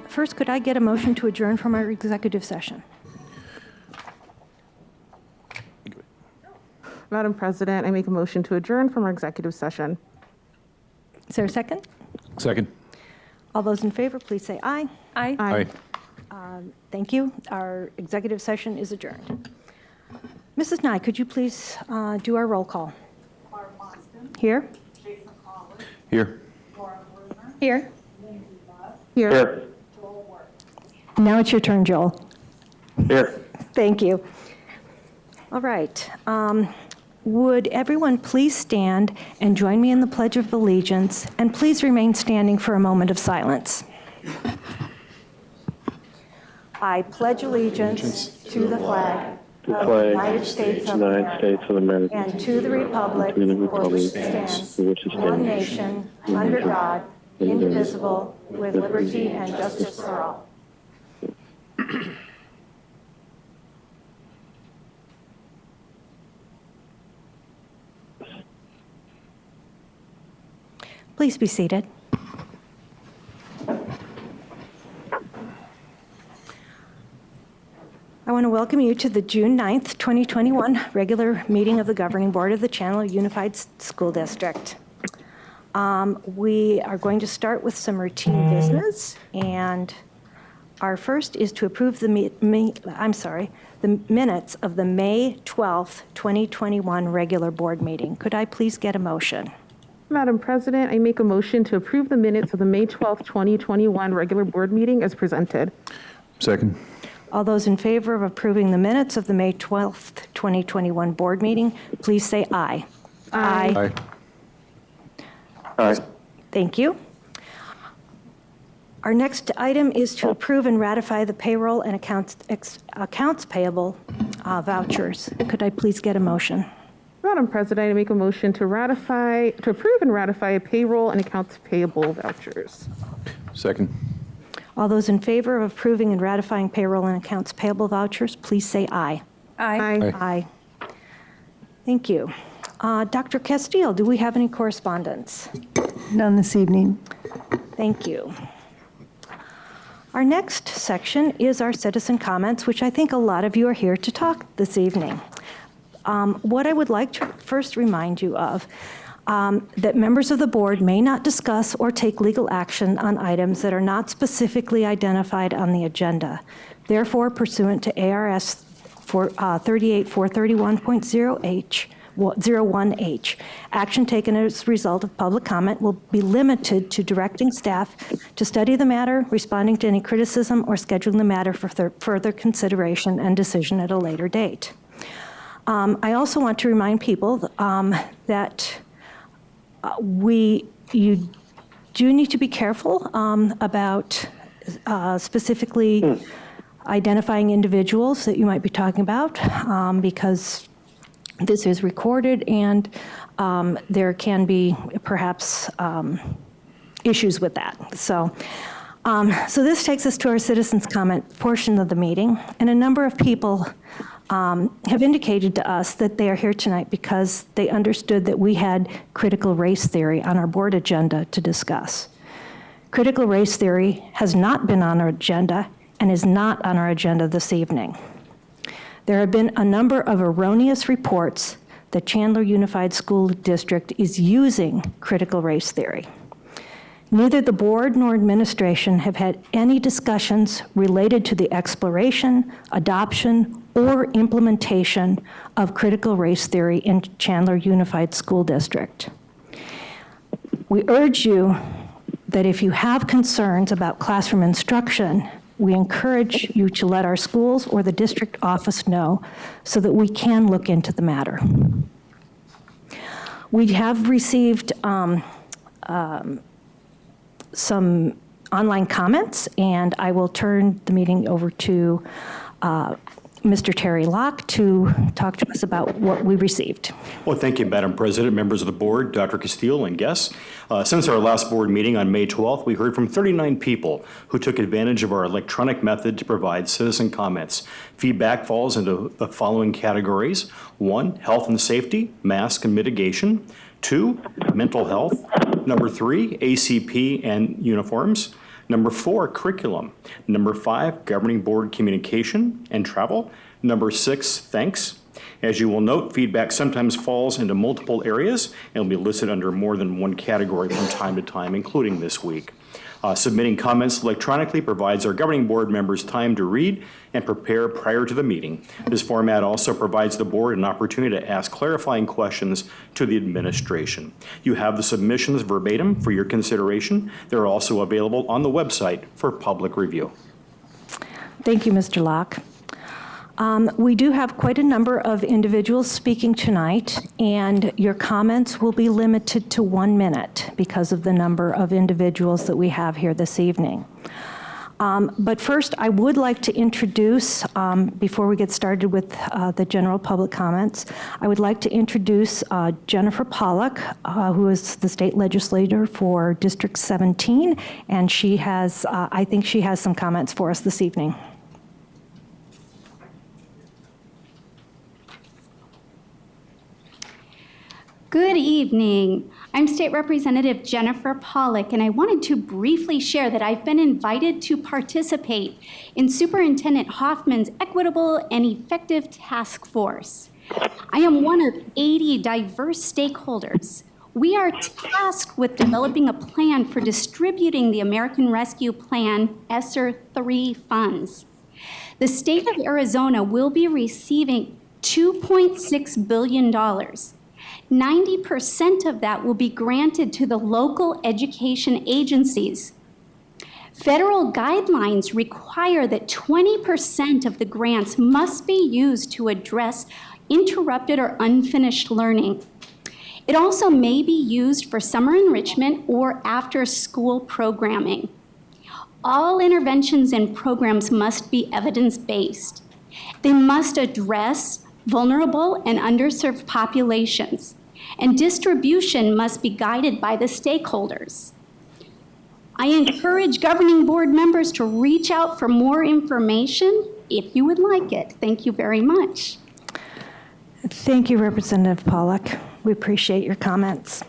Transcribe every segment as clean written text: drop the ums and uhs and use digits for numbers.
First, could I get a motion to adjourn from our executive session? Madam President, I make a motion to adjourn from our executive session. Is there a second? Second. All those in favor, please say aye. Aye. Aye. Thank you. Our executive session is adjourned. Mrs. Nye, could you please do our roll call? Here. Here. Here. Here. Now it's your turn, Joel. Here. Thank you. All right. Would everyone please stand and join me in the Pledge of Allegiance, and please remain standing for a moment of silence. I pledge allegiance to the flag of the United States of America and to the republic for which it stands, one nation, under God, indivisible, with liberty and justice for all. Please be seated. I want to welcome you to the June 9th, 2021 regular meeting of the Governing Board of the Chandler Unified School District. We are going to start with some routine business, and our first is to approve the minutes of the May 12th, 2021 regular board meeting. Could I please get a motion? Madam President, I make a motion to approve the minutes of the May 12th, 2021 regular board meeting as presented. Second. All those in favor of approving the minutes of the May 12th, 2021 board meeting, please say aye. Aye. Aye. Thank you. Our next item is to approve and ratify the payroll and accounts payable vouchers. Could I please get a motion? Madam President, I make a motion to approve and ratify payroll and accounts payable vouchers. Second. All those in favor of approving and ratifying payroll and accounts payable vouchers, please say aye. Aye. Aye. Thank you. Dr. Castile, do we have any correspondence? None this evening. Thank you. Our next section is our citizen comments, which I think a lot of you are here to talk this evening. What I would like to first remind you of, that members of the board may not discuss or take legal action on items that are not specifically identified on the agenda. Therefore, pursuant to ARS 38431.01H, action taken as a result of public comment will be limited to directing staff to study the matter, responding to any criticism, or scheduling the matter for further consideration and decision at a later date. I also want to remind people that you do need to be careful about specifically identifying individuals that you might be talking about because this is recorded and there can be perhaps issues with that. So this takes us to our citizens' comment portion of the meeting, and a number of people have indicated to us that they are here tonight because they understood that we had critical race theory on our board agenda to discuss. Critical race theory has not been on our agenda and is not on our agenda this evening. There have been a number of erroneous reports that Chandler Unified School District is using critical race theory. Neither the board nor administration have had any discussions related to the exploration, adoption, or implementation of critical race theory in Chandler Unified School District. We urge you that if you have concerns about classroom instruction, we encourage you to let our schools or the district office know so that we can look into the matter. We have received some online comments, and I will turn the meeting over to Mr. Terry Locke to talk to us about what we received. Well, thank you, Madam President, members of the board, Dr. Castile, and guests. Since our last board meeting on May 12th, we heard from 39 people who took advantage of our electronic method to provide citizen comments. Feedback falls into the following categories. 1, health and safety, mask and mitigation. 2, mental health. Number 3, ACP and uniforms. Number 4, curriculum. Number 5, governing board communication and travel. Number 6, thanks. As you will note, feedback sometimes falls into multiple areas and will be listed under more than one category from time to time, including this week. Submitting comments electronically provides our governing board members time to read and prepare prior to the meeting. This format also provides the board an opportunity to ask clarifying questions to the administration. You have the submissions verbatim for your consideration. They're also available on the website for public review. Thank you, Mr. Locke. We do have quite a number of individuals speaking tonight, and your comments will be limited to 1 minute because of the number of individuals that we have here this evening. But first, I would like to introduce, before we get started with the general public comments, I would like to introduce Jennifer Pollak, who is the state legislator for District 17, and she has, I think she has some comments for us this evening. Good evening. I'm State Representative Jennifer Pollak, and I wanted to briefly share that I've been invited to participate in Superintendent Hoffman's Equitable and Effective Task Force. I am one of 80 diverse stakeholders. We are tasked with developing a plan for distributing the American Rescue Plan ESSER 3 funds. The state of Arizona will be receiving $2.6 billion. 90% of that will be granted to the local education agencies. Federal guidelines require that 20% of the grants must be used to address interrupted or unfinished learning. It also may be used for summer enrichment or after-school programming. All interventions and programs must be evidence-based. They must address vulnerable and underserved populations, and distribution must be guided by the stakeholders. I encourage governing board members to reach out for more information if you would like it. Thank you very much. Thank you, Representative Pollak. We appreciate your comments.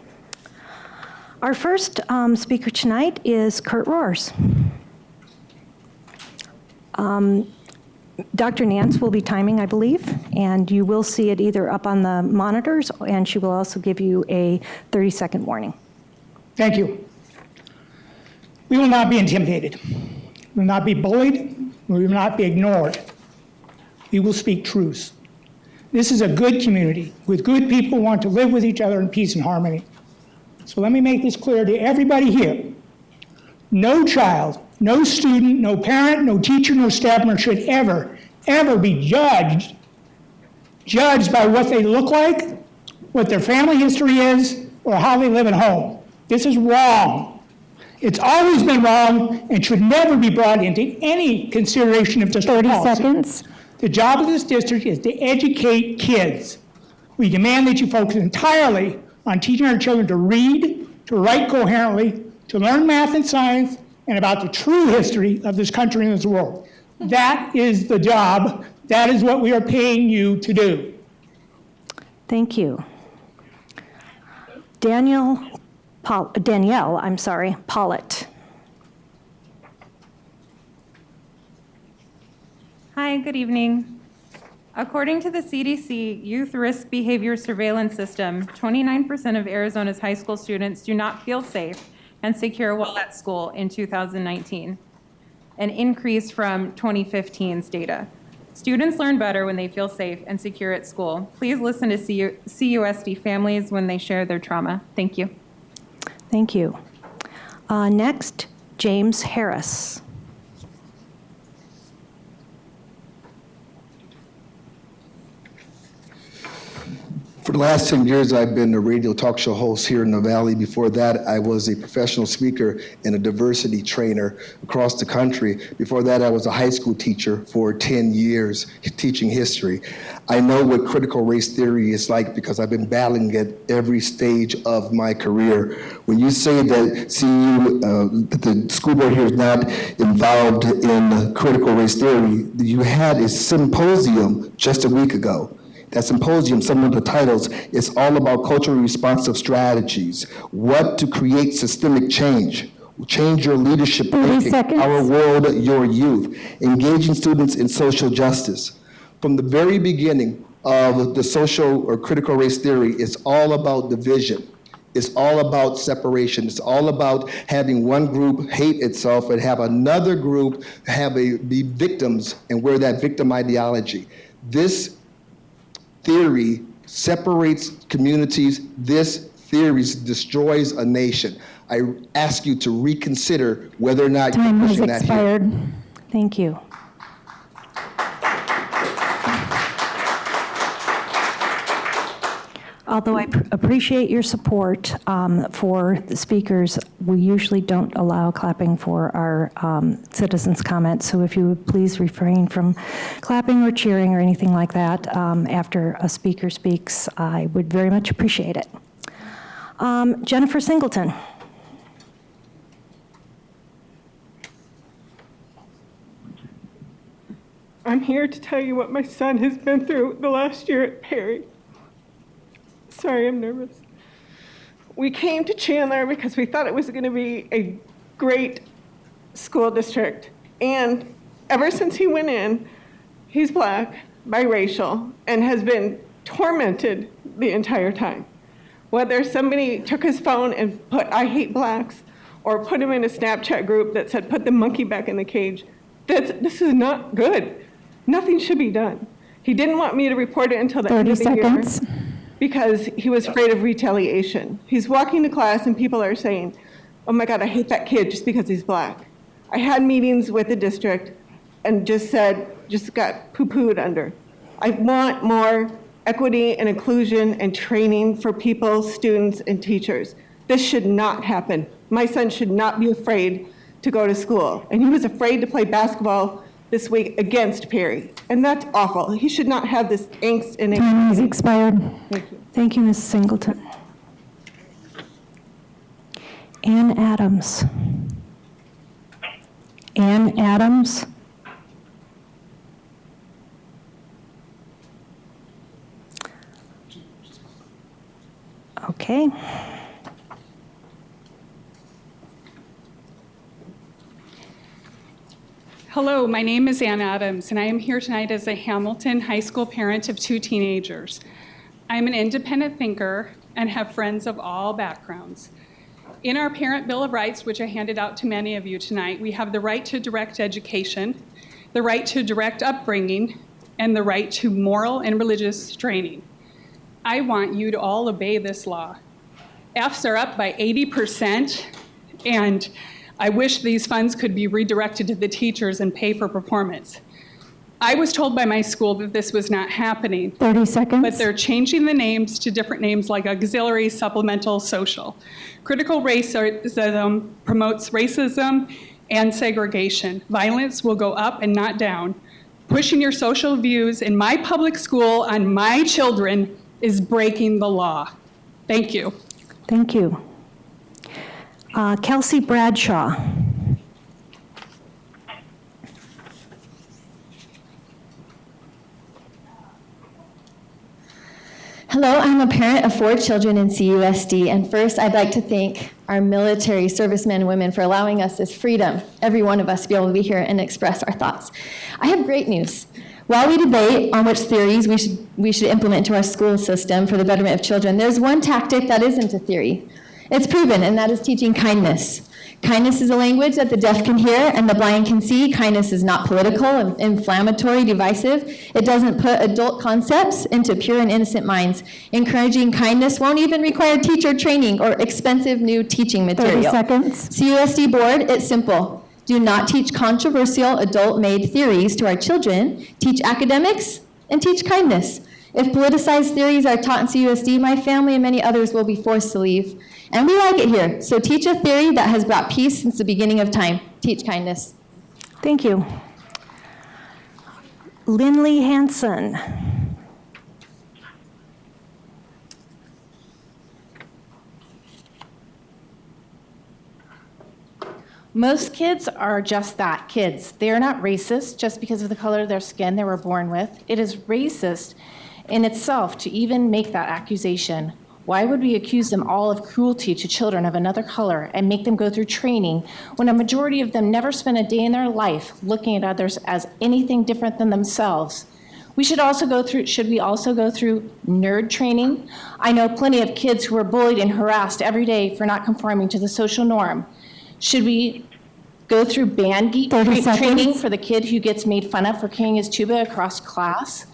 Our first speaker tonight is Curt Roars. Dr. Nance will be timing, I believe, and you will see it either up on the monitors, and she will also give you a 30-second warning. Thank you. We will not be intimidated. We will not be bullied. We will not be ignored. We will speak truth. This is a good community with good people who want to live with each other in peace and harmony. So let me make this clear to everybody here. No child, no student, no parent, no teacher, no staff member should ever be judged by what they look like, what their family history is, or how they live at home. This is wrong. It's always been wrong and should never be brought into any consideration of district policy. 30 seconds. The job of this district is to educate kids. We demand that you focus entirely on teaching our children to read, to write coherently, to learn math and science, and about the true history of this country and this world. That is the job. That is what we are paying you to do. Thank you. Danielle Pollitt. Hi, good evening. According to the CDC Youth Risk Behavior Surveillance System, 29% of Arizona's high school students do not feel safe and secure while at school in 2019, an increase from 2015's data. Students learn better when they feel safe and secure at school. Please listen to CUSD families when they share their trauma. Thank you. Thank you. Next, James Harris. For the last 10 years, I've been a radio talk show host here in the Valley. Before that, I was a professional speaker and a diversity trainer across the country. Before that, I was a high school teacher for 10 years, teaching history. I know what critical race theory is like because I've been battling it every stage of my career. When you say that the school board here is not involved in critical race theory, you had a symposium just a week ago. That symposium, some of the titles, is all about culturally responsive strategies, what to create systemic change. Change your leadership 30 thinking. seconds. Our world, your youth. Engaging students in social justice. From the very beginning of the social or critical race theory, it's all about division. It's all about separation. It's all about having one group hate itself and have another group be victims and wear that victim ideology. This theory separates communities. This theory destroys a nation. I ask you to reconsider whether or not Time you're has pushing that here. expired. Thank you. Although I appreciate your support for the speakers, we usually don't allow clapping for our citizens' comments. So if you would please refrain from clapping or cheering or anything like that after a speaker speaks, I would very much appreciate it. Jennifer Singleton. I'm here to tell you what my son has been through the last year at Perry. Sorry, I'm nervous. We came to Chandler because we thought it was going to be a great school district. And ever since he went in, he's Black, biracial, and has been tormented the entire time. Whether somebody took his phone and put "I hate Blacks," or put him in a Snapchat group that said "put the monkey back in the cage," this is not good. Nothing should be done. He didn't want me to report it until the end of the 30 seconds. year because he was afraid of retaliation. He's walking to class and people are saying, "Oh my God, I hate that kid just because he's Black." I had meetings with the district and just got poo-pooed under. I want more equity and inclusion and training for people, students, and teachers. This should not happen. My son should not be afraid to go to school. And he was afraid to play basketball this week against Perry. And that's awful. He should not have this angst and Time has anxiety. expired. Thank you. Thank you, Ms. Singleton. Ann Adams. Ann Adams. Okay. Hello, my name is Ann Adams, and I am here tonight as a Hamilton High School parent of 2 teenagers. I'm an independent thinker and have friends of all backgrounds. In our Parent Bill of Rights, which I handed out to many of you tonight, we have the right to direct education, the right to direct upbringing, and the right to moral and religious training. I want you to all obey this law. Fs are up by 80%, and I wish these funds could be redirected to the teachers and pay for performance. I was told by my school that this was not happening. 30 seconds. But they're changing the names to different names like auxiliary, supplemental, social. Critical racism promotes racism and segregation. Violence will go up and not down. Pushing your social views in my public school on my children is breaking the law. Thank you. Thank you. Kelsey Bradshaw. Hello, I'm a parent of 4 children in CUSD, and first I'd like to thank our military servicemen and women for allowing us this freedom, every one of us, to be able to be here and express our thoughts. I have great news. While we debate on which theories we should implement into our school system for the betterment of children, there's one tactic that isn't a theory. It's proven, and that is teaching kindness. Kindness is a language that the deaf can hear and the blind can see. Kindness is not political, inflammatory, divisive. It doesn't put adult concepts into pure and innocent minds. Encouraging kindness won't even require teacher training or expensive new teaching material. 30 seconds. CUSD board, it's simple. Do not teach controversial adult-made theories to our children. Teach academics and teach kindness. If politicized theories are taught in CUSD, my family and many others will be forced to leave. And we like it here, so teach a theory that has brought peace since the beginning of time. Teach kindness. Thank you. Lindley Hanson. Most kids are just that, kids. They are not racist just because of the color of their skin they were born with. It is racist in itself to even make that accusation. Why would we accuse them all of cruelty to children of another color and make them go through training when a majority of them never spend a day in their life looking at others as anything different than themselves? Should we also go through nerd training? I know plenty of kids who are bullied and harassed every day for not conforming to the social norm. Should we go through band geek training for the kid who gets made fun of for carrying his tuba across class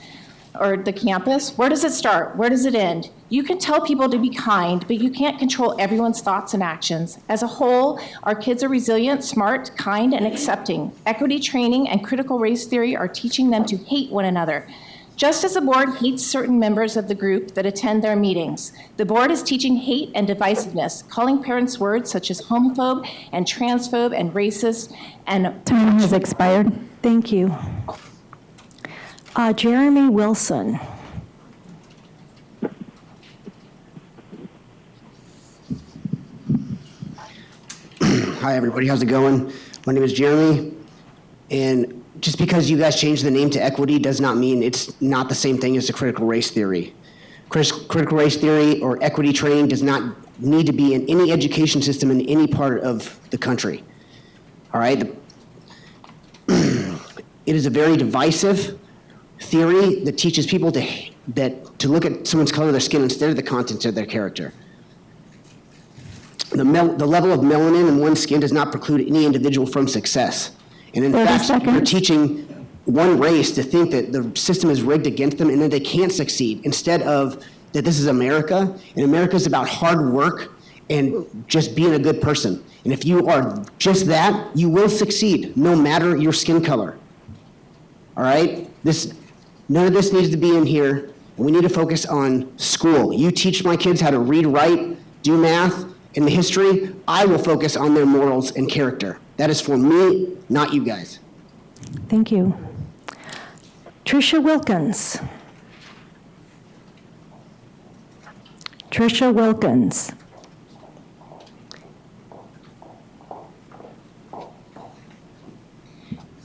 or the campus? Where does it start? Where does it end? You can tell people to be kind, but you can't control everyone's thoughts and actions. As a whole, our kids are resilient, smart, kind, and accepting. Equity training and critical race theory are teaching them to hate one another. Just as the board hates certain members of the group that attend their meetings, the board is teaching hate and divisiveness, calling parents words such as homophobe and transphobe and racist and— Time has expired. Thank you. Jeremy Wilson. Hi, everybody. How's it going? My name is Jeremy, and just because you guys changed the name to equity does not mean it's not the same thing as the critical race theory. Critical race theory or equity training does not need to be in any education system in any part of the country. All right? It is a very divisive theory that teaches people to look at someone's color of their skin instead of the contents of their character. The level of melanin in one's skin does not preclude any individual from success. And in fact, you're teaching one race to think that the system is rigged against them and that they can't succeed, instead of that this is America, and America is about hard work and just being a good person. And if you are just that, you will succeed, no matter your skin color. All right? None of this needs to be in here. We need to focus on school. You teach my kids how to read, write, do math, and the history. I will focus on their morals and character. That is for me, not you guys. Thank you. Trisha Wilkins. Trisha Wilkins.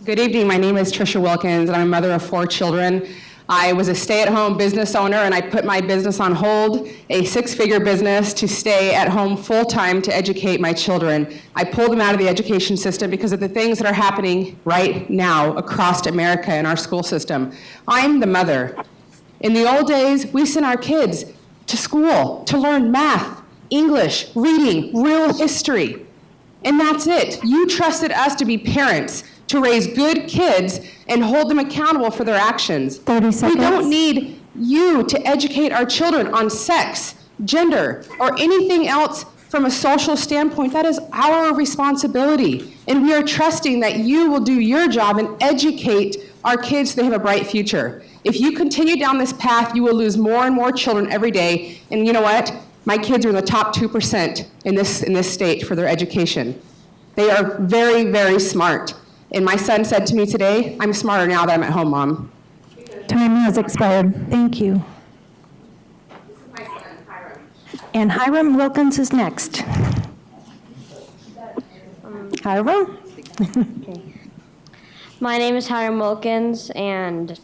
Good evening. My name is Trisha Wilkins, and I'm a mother of 4 children. I was a stay-at-home business owner, and I put my business on hold, a 6-figure business, to stay at home full-time to educate my children. I pulled them out of the education system because of the things that are happening right now across America in our school system. I'm the mother. In the old days, we sent our kids to school to learn math, English, reading, real history, and that's it. You trusted us to be parents, to raise good kids and hold them accountable for their actions. 30 seconds. We don't need you to educate our children on sex, gender, or anything else from a social standpoint. That is our responsibility. And we are trusting that you will do your job and educate our kids so they have a bright future. If you continue down this path, you will lose more and more children every day. And you know what? My kids are in the top 2% in this state for their education. They are very, very smart. And my son said to me today, I'm smarter now that I'm at home, Mom. Time has expired. Thank you. This is my son, Hiram. And Hiram Wilkins is next. Hiram? Okay. My name is Hiram Wilkins, and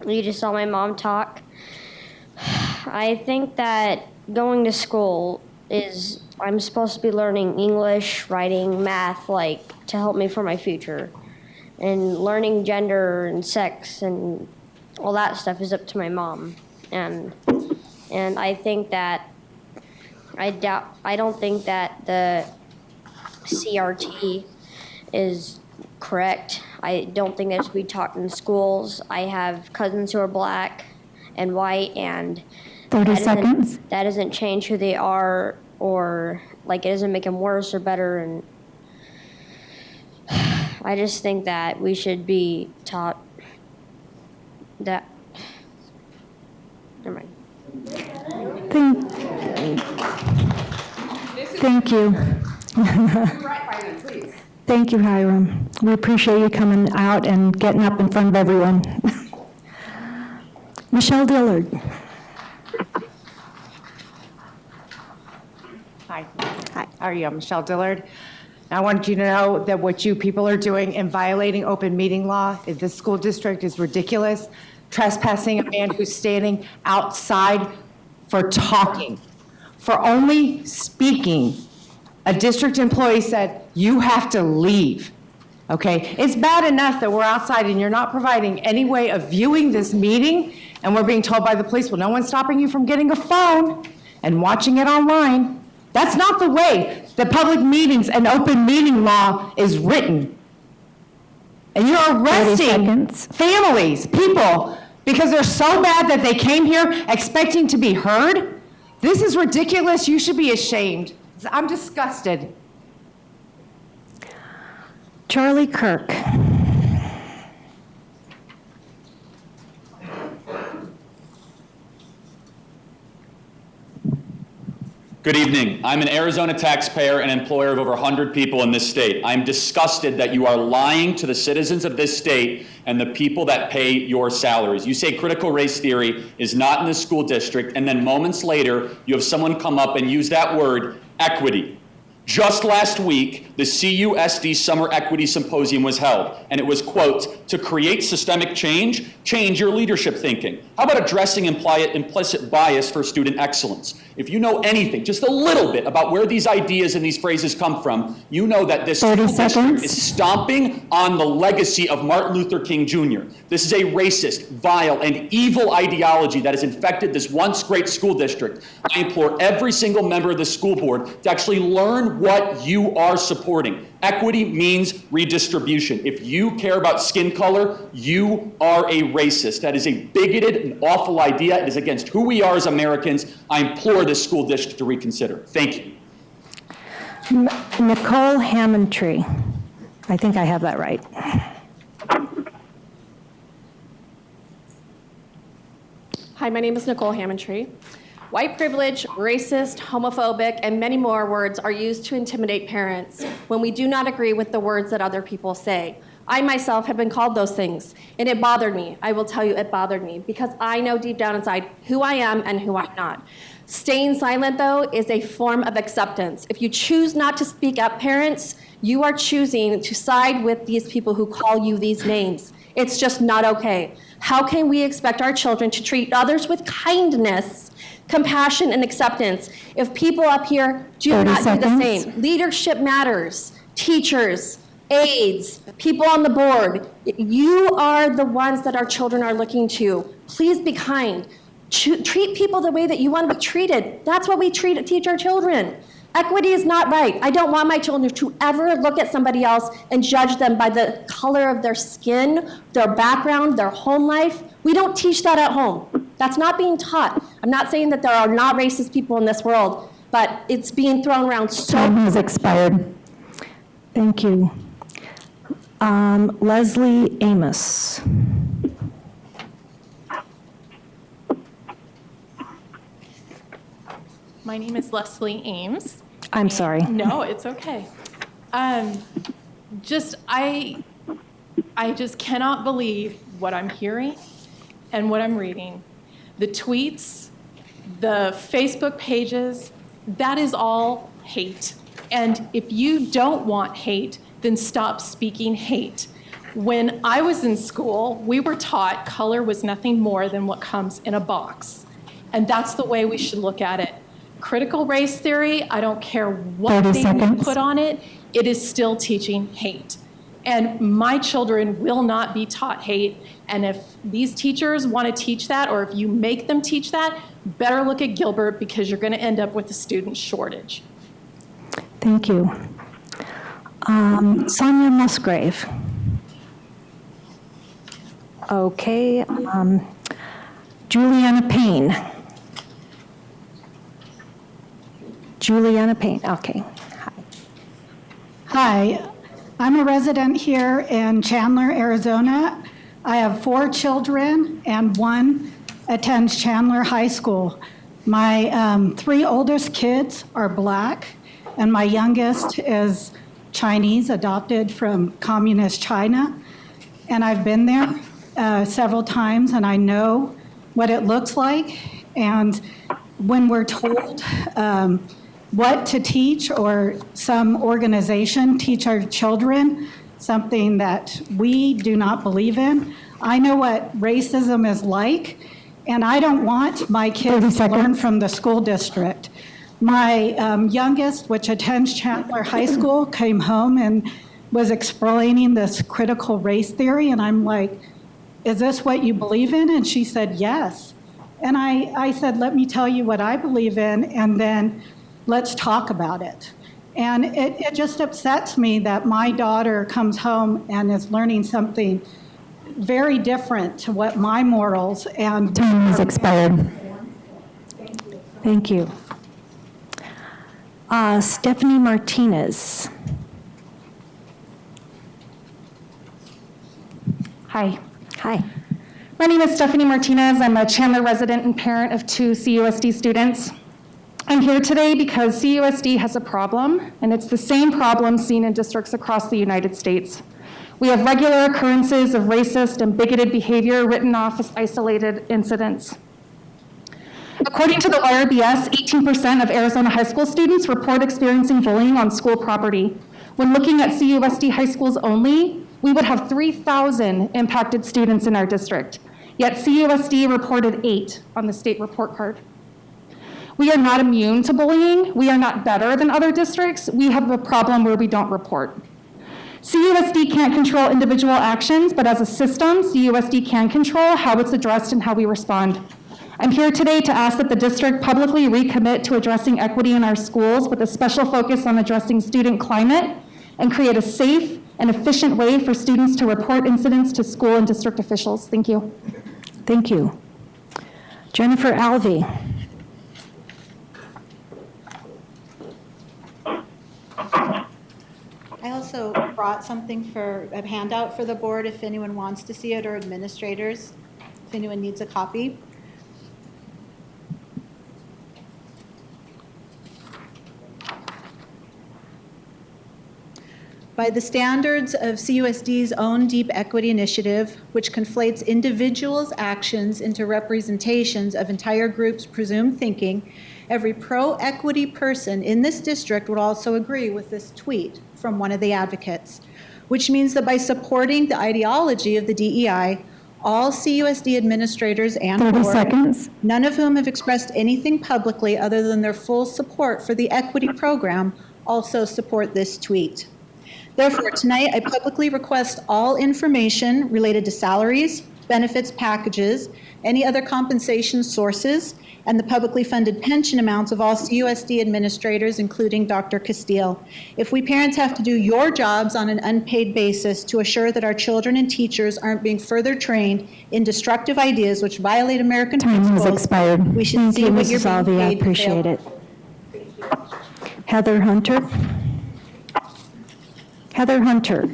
you just saw my mom talk. I think that going to school is, I'm supposed to be learning English, writing, math, like, to help me for my future. And learning gender and sex and all that stuff is up to my mom. And I think that, I don't think that the CRT is correct. I don't think that should be taught in schools. I have cousins who are black and white, and 30 seconds. That doesn't change who they are, or like it doesn't make them worse or better. And I just think that we should be taught that. Never mind. Thank you. Thank you, Hiram. We appreciate you coming out and getting up in front of everyone. Michelle Dillard. Hi. Hi. How are you? I'm Michelle Dillard. I wanted you to know that what you people are doing in violating open meeting law in this school district is ridiculous. Trespassing a man who's standing outside for talking. for only speaking. A district employee said, you have to leave. Okay, it's bad enough that we're outside and you're not providing any way of viewing this meeting, and we're being told by the police, well, no one's stopping you from getting a phone and watching it online. That's not the way the public meetings and open meeting law is written. And you're arresting families, people, because they're so bad that they came here expecting to be heard. This is ridiculous. You should be ashamed. I'm disgusted. Charlie Kirk. Good evening. I'm an Arizona taxpayer and employer of over 100 people in this state. I'm disgusted that you are lying to the citizens of this state and the people that pay your salaries. You say critical race theory is not in the school district, and then moments later, you have someone come up and use that word, equity. Just last week, the CUSD Summer Equity Symposium was held, and it was, quote, to create systemic change, change your leadership thinking. How about addressing implicit bias for student excellence? If you know anything, just a little bit about where these ideas and these phrases come from, you know that this school district is stomping on the legacy of Martin Luther King Jr. This is a racist, vile, and evil ideology that has infected this once great school district. I implore every single member of the school board to actually learn what you are supporting. Equity means redistribution. If you care about skin color, you are a racist. That is a bigoted and awful idea. It is against who we are as Americans. I implore this school district to reconsider. Thank you. Nicole Hammett. I think I have that right. Hi, my name is Nicole Hammett. White privilege, racist, homophobic, and many more words are used to intimidate parents when we do not agree with the words that other people say. I myself have been called those things, and it bothered me. I will tell you it bothered me because I know deep down inside who I am and who I'm not. Staying silent, though, is a form of acceptance. If you choose not to speak up, parents, you are choosing to side with these people who call you these names. It's just not okay. How can we expect our children to treat others with kindness, compassion, and acceptance if people up here do not do the same? Leadership matters. Teachers, aides, people on the board, you are the ones that our children are looking to. Please be kind. Treat people the way that you want to be treated. That's what we teach our children. Equity is not right. I don't want my children to ever look at somebody else and judge them by the color of their skin, their background, their home life. We don't teach that at home. That's not being taught. I'm not saying that there are not racist people in this world, but it's being thrown around so. Time has expired. Thank you. Leslie Amos. My name is Leslie Ames. I'm sorry. No, it's okay. I just cannot believe what I'm hearing and what I'm reading. The tweets, the Facebook pages, that is all hate. And if you don't want hate, then stop speaking hate. When I was in school, we were taught color was nothing more than what comes in a box. And that's the way we should look at it. Critical race theory, I don't care what name you put on it, it is still teaching hate. And my children will not be taught hate. And if these teachers want to teach that, or if you make them teach that, better look at Gilbert because you're going to end up with a student shortage. Thank you. Sonia Musgrave. Okay. Juliana Payne. Juliana Payne, okay. Hi, I'm a resident here in Chandler, Arizona. I have 4 children and 1 attends Chandler High School. My 3 oldest kids are Black, and my youngest is Chinese, adopted from communist China. And I've been there several times, and I know what it looks like. And when we're told what to teach, or some organization teach our children something that we do not believe in, I know what racism is like, and I don't want my kids to learn from the school district. My youngest, which attends Chandler High School, came home and was explaining this critical race theory, and I'm like, is this what you believe in? And she said, yes. And I said, let me tell you what I believe in, and then let's talk about it. And it just upsets me that my daughter comes home and is learning something very different to what my morals and... Time has expired. Thank you. Stephanie Martinez. Hi. Hi. My name is Stephanie Martinez. I'm a Chandler resident and parent of 2 CUSD students. I'm here today because CUSD has a problem, and it's the same problem seen in districts across the United States. We have regular occurrences of racist and bigoted behavior written off as isolated incidents. According to the YRBS, 18% of Arizona high school students report experiencing bullying on school property. When looking at CUSD high schools only, we would have 3,000 impacted students in our district. Yet CUSD reported 8 on the state report card. We are not immune to bullying. We are not better than other districts. We have a problem where we don't report. CUSD can't control individual actions, but as a system, CUSD can control how it's addressed and how we respond. I'm here today to ask that the district publicly recommit to addressing equity in our schools with a special focus on addressing student climate and create a safe and efficient way for students to report incidents to school and district officials. Thank you. Thank you. Jennifer Alvey. I also brought something for a handout for the board if anyone wants to see it, or administrators, if anyone needs a copy. By the standards of CUSD's own Deep Equity Initiative, which conflates individuals' actions into representations of entire groups' presumed thinking, every pro-equity person in this district would also agree with this tweet from one of the advocates, which means that by supporting the ideology of the DEI, all CUSD administrators and 30 board, seconds. none of whom have expressed anything publicly other than their full support for the equity program, also support this tweet. Therefore, tonight I publicly request all information related to salaries, benefits packages, any other compensation sources, and the publicly funded pension amounts of all CUSD administrators, including Dr. Castile. If we parents have to do your jobs on an unpaid basis to assure that our children and teachers aren't being further trained in destructive ideas which violate American principles, Time has expired. we should Thank see you, what you're Mrs. being Alvey. I paid to appreciate do. it. Heather Hunter. Heather Hunter.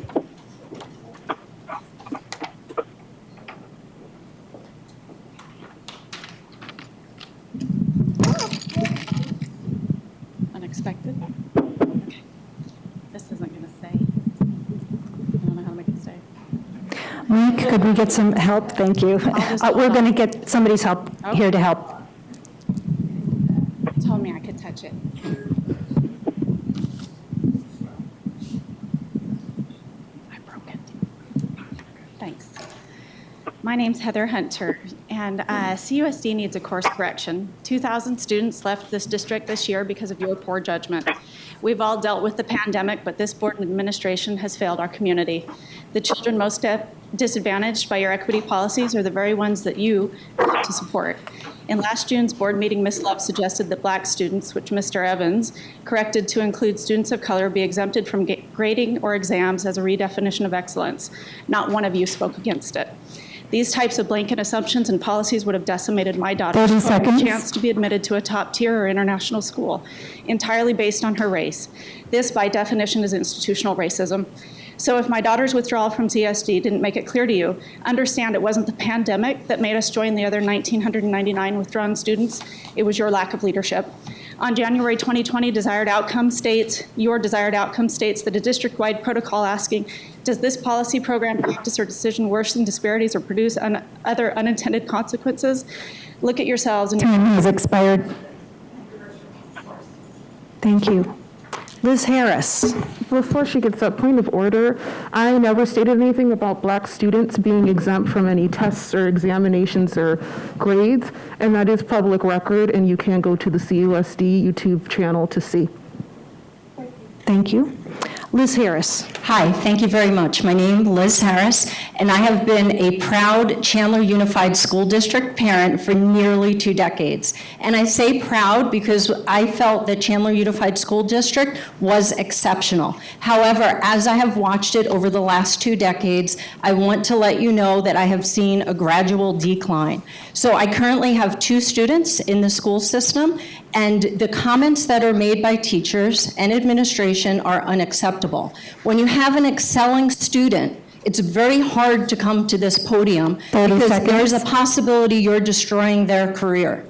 Unexpected. Okay. This isn't going to stay. I don't know how to make it stay. Mike, could we get some help? Thank you. We're going to get somebody's help here to help. Told me I could touch it. I broke it. Thanks. My name's Heather Hunter, and CUSD needs a course correction. 2,000 students left this district this year because of your poor judgment. We've all dealt with the pandemic, but this board and administration has failed our community. The children most disadvantaged by your equity policies are the very ones that you have to support. In last June's board meeting, Ms. Love suggested that Black students, which Mr. Evans corrected to include students of color, be exempted from grading or exams as a redefinition of excellence. Not one of you spoke against it. These types of blanket assumptions and policies would have decimated my daughter's chance to be admitted to a top tier or international school, entirely based on her race. This, by definition, is institutional racism. So if my daughter's withdrawal from CSD didn't make it clear to you, understand it wasn't the pandemic that made us join the other 1,999 withdrawn students. It was your lack of leadership. On January 2020, your desired outcome states that a district-wide protocol asking, does this policy, program, practice, or decision worsen disparities or produce other unintended consequences? Look at yourselves. And Time has expired. Thank you. Liz Harris. Before she gets up, point of order, I never stated anything about black students being exempt from any tests or examinations or grades, and that is public record, and you can go to the CUSD YouTube channel to see. Thank you. Liz Harris. Hi, thank you very much. My name is Liz Harris, and I have been a proud Chandler Unified School District parent for nearly 2 decades. And I say proud because I felt that Chandler Unified School District was exceptional. However, as I have watched it over the last 2 decades, I want to let you know that I have seen a gradual decline. So I currently have 2 students in the school system, and the comments that are made by teachers and administration are unacceptable. When you have an excelling student, it's very hard to come to this podium because there's a possibility you're destroying their career.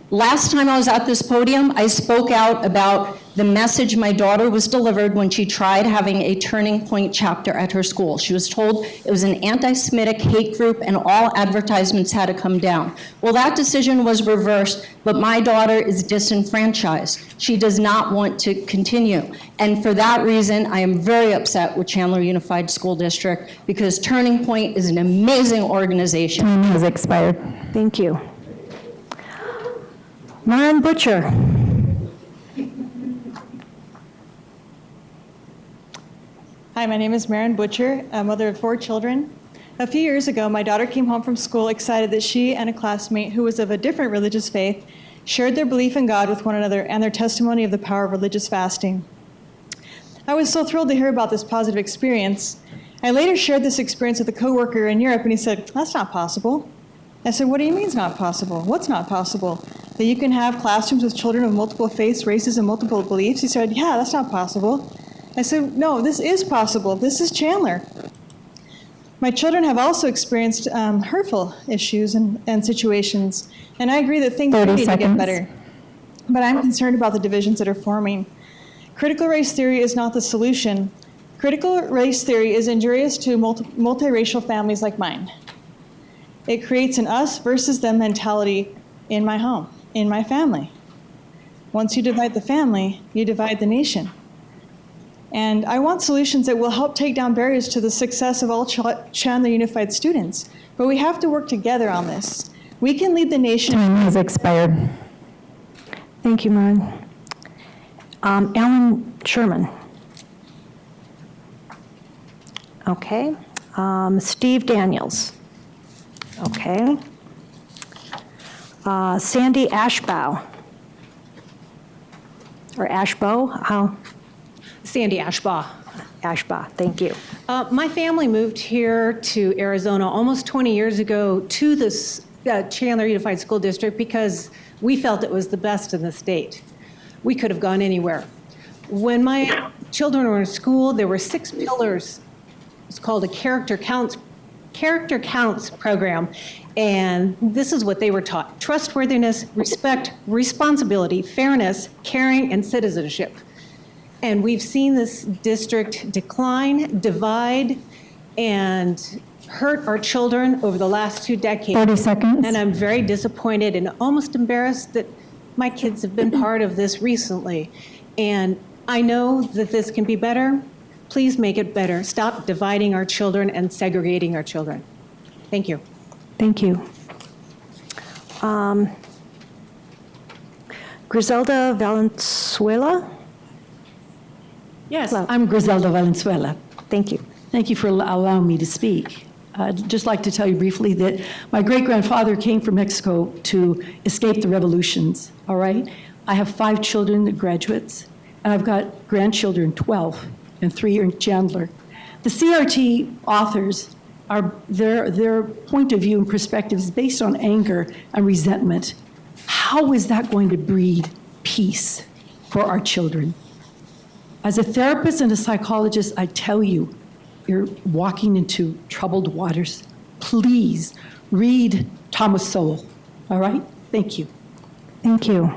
Last time I was at this podium, I spoke out about the message my daughter was delivered when she tried having a Turning Point chapter at her school. She was told it was an anti-Semitic hate group and all advertisements had to come down. Well, that decision was reversed, but my daughter is disenfranchised. She does not want to continue. And for that reason, I am very upset with Chandler Unified School District because Turning Point is an amazing organization. Time has expired. Thank you. Marin Butcher. Hi, my name is Marin Butcher, a mother of 4 children. A few years ago, my daughter came home from school excited that she and a classmate who was of a different religious faith shared their belief in God with one another and their testimony of the power of religious fasting. I was so thrilled to hear about this positive experience. I later shared this experience with a coworker in Europe, and he said, "That's not possible." I said, "What do you mean it's not possible? What's not possible? That you can have classrooms with children of multiple faiths, races, and multiple beliefs?" He said, "Yeah, that's not possible." I said, "No, this is possible. This is Chandler." My children have also experienced hurtful issues and situations, and I agree that things need to get better. But I'm concerned about the divisions that are forming. Critical race theory is not the solution. Critical race theory is injurious to multiracial families like mine. It creates an us versus them mentality in my home, in my family. Once you divide the family, you divide the nation. And I want solutions that will help take down barriers to the success of all Chandler Unified students. But we have to work together on this. We can lead the nation. Time has expired. Thank you, Marin. Alan Sherman. Okay. Steve Daniels. Okay. Sandy Ashbow. Or Ashbow, how? Sandy Ashbaugh. Ashbaugh, thank you. My family moved here to Arizona almost 20 years ago to this Chandler Unified School District because we felt it was the best in the state. We could have gone anywhere. When my children were in school, there were 6 pillars. It's called a Character Counts program. And this is what they were taught: trustworthiness, respect, responsibility, fairness, caring, and citizenship. And we've seen this district decline, divide, and hurt our children over the last 2 decades. 30 seconds. And I'm very disappointed and almost embarrassed that my kids have been part of this recently. And I know that this can be better. Please make it better. Stop dividing our children and segregating our children. Thank you. Thank you. Griselda Valencia. Yes, I'm Griselda Valenzuela. Thank you. Thank you for allowing me to speak. I'd just like to tell you briefly that my great-grandfather came from Mexico to escape the revolutions, all right? I have 5 children, graduates, and I've got grandchildren, 12, and 3 are in Chandler. The CRT authors, their point of view and perspective is based on anger and resentment. How is that going to breed peace for our children? As a therapist and a psychologist, I tell you, you're walking into troubled waters. Please read Thomas Sowell, all right? Thank you. Thank you.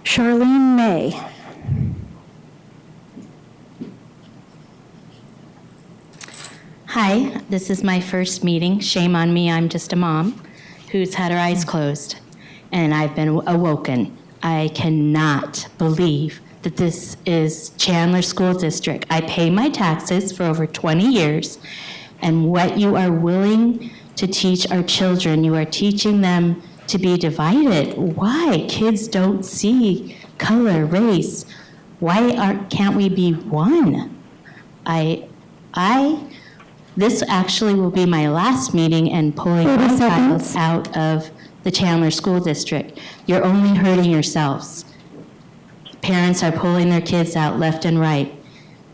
Charlene May. Hi, this is my first meeting. Shame on me, I'm just a mom who's had her eyes closed, and I've been awoken. I cannot believe that this is Chandler School District. I pay my taxes for over 20 years, and what you are willing to teach our children, you are teaching them to be divided. Why? Kids don't see color, race. Why can't we be one? This actually will be my last meeting and pulling my child out of the Chandler School District. You're only hurting yourselves. Parents are pulling their kids out left and right.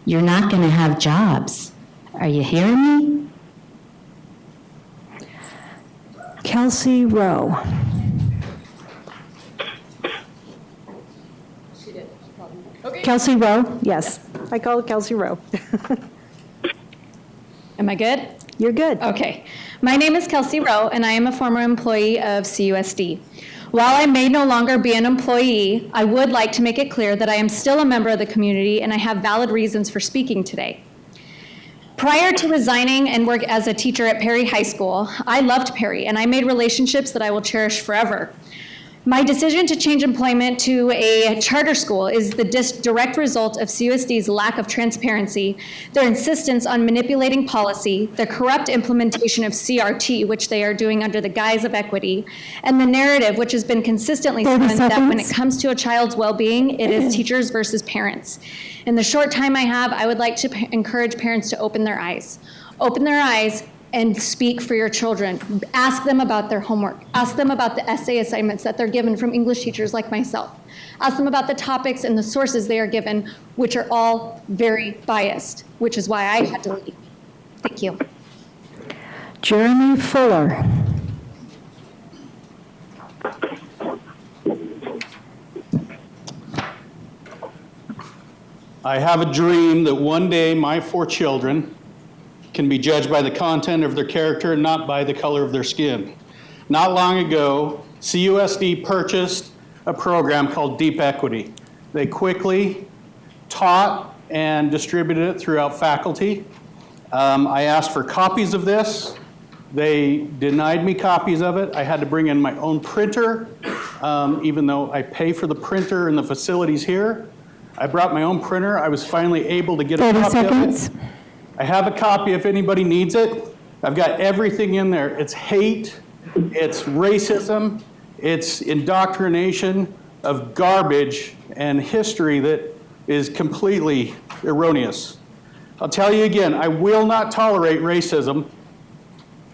You're not going to have jobs. Are you hearing me? Kelsey Rowe. Kelsey Rowe, yes. I call it Kelsey Rowe. Am I good? You're good. Okay. My name is Kelsey Rowe, and I am a former employee of CUSD. While I may no longer be an employee, I would like to make it clear that I am still a member of the community, and I have valid reasons for speaking today. Prior to resigning and work as a teacher at Perry High School, I loved Perry, and I made relationships that I will cherish forever. My decision to change employment to a charter school is the direct result of CUSD's lack of transparency, their insistence on manipulating policy, the corrupt implementation of CRT, which they are doing under the guise of equity, and the narrative which has been consistently spun that when it comes to a child's well-being, it is teachers versus parents. In the short time I have, I would like to encourage parents to open their eyes. Open their eyes and speak for your children. Ask them about their homework. Ask them about the essay assignments that they're given from English teachers like myself. Ask them about the topics and the sources they are given, which are all very biased, which is why I had to leave. Thank you. Jeremy Fuller. I have a dream that one day my 4 children can be judged by the content of their character, not by the color of their skin. Not long ago, CUSD purchased a program called Deep Equity. They quickly taught and distributed it throughout faculty. I asked for copies of this. They denied me copies of it. I had to bring in my own printer, even though I pay for the printer in the facilities here. I brought my own printer. I was finally able to get a copy of it. I have a copy if anybody needs it. I've got everything in there. It's hate, it's racism, it's indoctrination of garbage and history that is completely erroneous. I'll tell you again, I will not tolerate racism.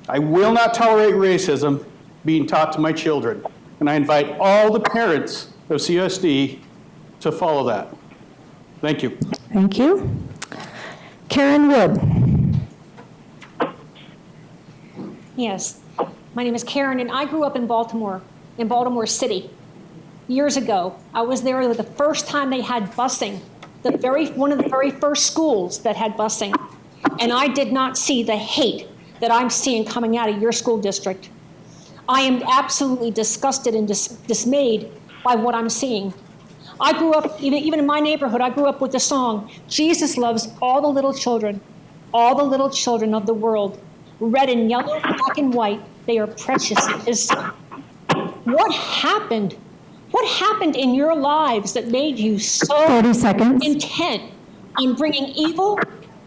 I will not tolerate racism being taught to my children. And I invite all the parents of CUSD to follow that. Thank you. Thank you. Karen Wood. Yes, my name is Karen, and I grew up in Baltimore City. Years ago, I was there the first time they had busing, one of the very first schools that had busing, and I did not see the hate that I'm seeing coming out of your school district. I am absolutely disgusted and dismayed by what I'm seeing. I grew up, even in my neighborhood, I grew up with the song, Jesus loves all the little children of the world. Red and yellow, black and white, they are precious in his sight. What happened? What happened in your lives that made you so 30 seconds. intent on bringing evil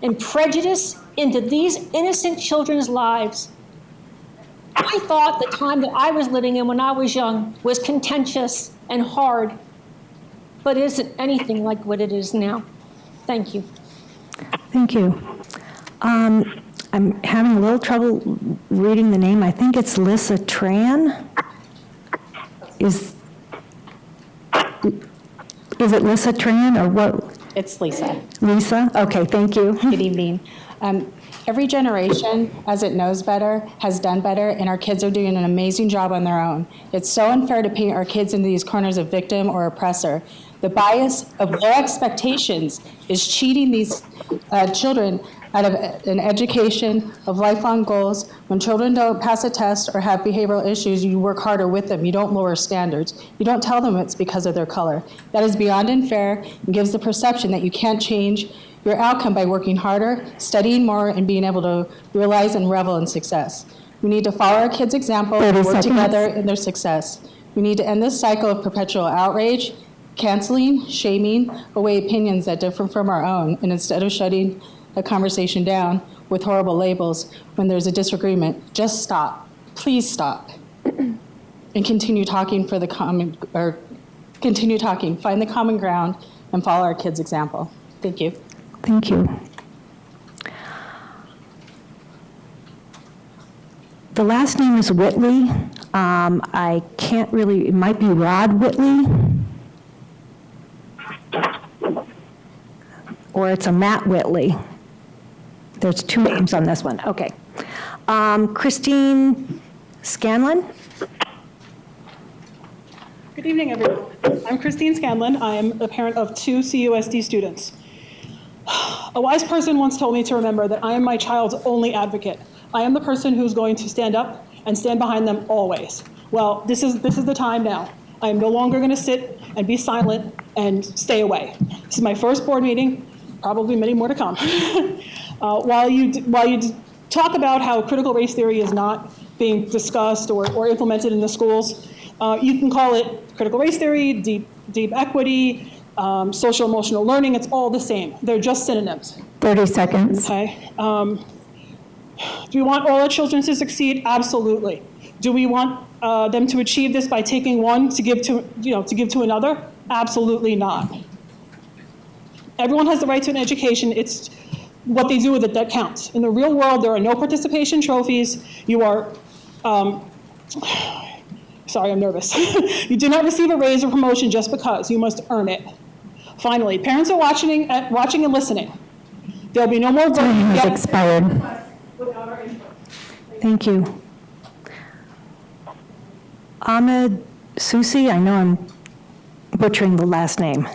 and prejudice into these innocent children's lives? I thought the time that I was living in when I was young was contentious and hard, but it isn't anything like what it is now. Thank you. Thank you. I'm having a little trouble reading the name. I think it's Lissa Tran. Is it Lissa Tran or what? It's Lisa. Lisa? Okay, thank you. Good evening. Every generation, as it knows better, has done better, and our kids are doing an amazing job on their own. It's so unfair to paint our kids into these corners of victim or oppressor. The bias of low expectations is cheating these children out of an education of lifelong goals. When children don't pass a test or have behavioral issues, you work harder with them. You don't lower standards. You don't tell them it's because of their color. That is beyond unfair and gives the perception that you can't change your outcome by working harder, studying more, and being able to realize and revel in success. We need to follow our kids' example and work together in their success. We need to end this cycle of perpetual outrage canceling, shaming away opinions that differ from our own, and instead of shutting a conversation down with horrible labels when there's a disagreement, just stop. Please stop. And continue talking for the common, or continue talking, find the common ground, and follow our kids' example. Thank you. Thank you. The last name is Whitley. I can't really, it might be Rod Whitley. Or it's a Matt Whitley. There's two names on this one. Okay. Christine Scanlon. Good evening, everyone. I'm Christine Scanlon. I am a parent of 2 CUSD students. A wise person once told me to remember that I am my child's only advocate. I am the person who's going to stand up and stand behind them always. Well, this is the time now. I am no longer going to sit and be silent and stay away. This is my first board meeting, probably many more to come. While you talk about how critical race theory is not being discussed or implemented in the schools, you can call it critical race theory, deep equity, social emotional learning. It's all the same. They're just synonyms. 30 seconds. Okay. Do we want all our children to succeed? Absolutely. Do we want them to achieve this by taking one to give to another? Absolutely not. Everyone has the right to an education. It's what they do with it that counts. In the real world, there are no participation trophies. You are, sorry, I'm nervous. You do not receive a raise or promotion just because. You must earn it. Finally, parents are watching and listening. There'll be no more voting. Time has expired. Thank you. Ahmed Susi, I know I'm butchering the last name.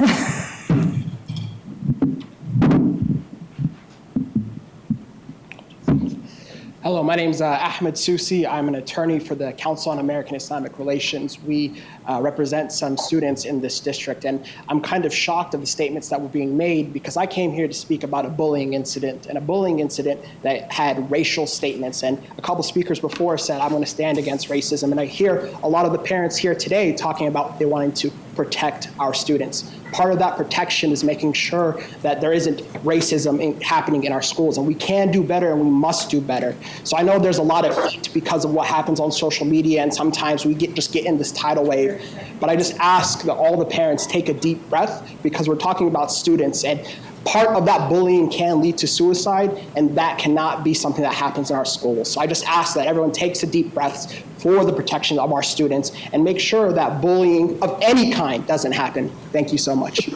Hello, my name is Ahmed Susi. I'm an attorney for the Council on American Islamic Relations. We represent some students in this district, and I'm kind of shocked of the statements that were being made because I came here to speak about a bullying incident, and a bullying incident that had racial statements. And a couple speakers before said, I'm going to stand against racism. And I hear a lot of the parents here today talking about they wanting to protect our students. Part of that protection is making sure that there isn't racism happening in our schools, and we can do better and we must do better. So I know there's a lot of hate because of what happens on social media, and sometimes we just get in this tidal wave. But I just ask that all the parents take a deep breath because we're talking about students, and part of that bullying can lead to suicide, and that cannot be something that happens in our schools. So I just ask that everyone takes a deep breath for the protection of our students and make sure that bullying of any kind doesn't happen. Thank you so much.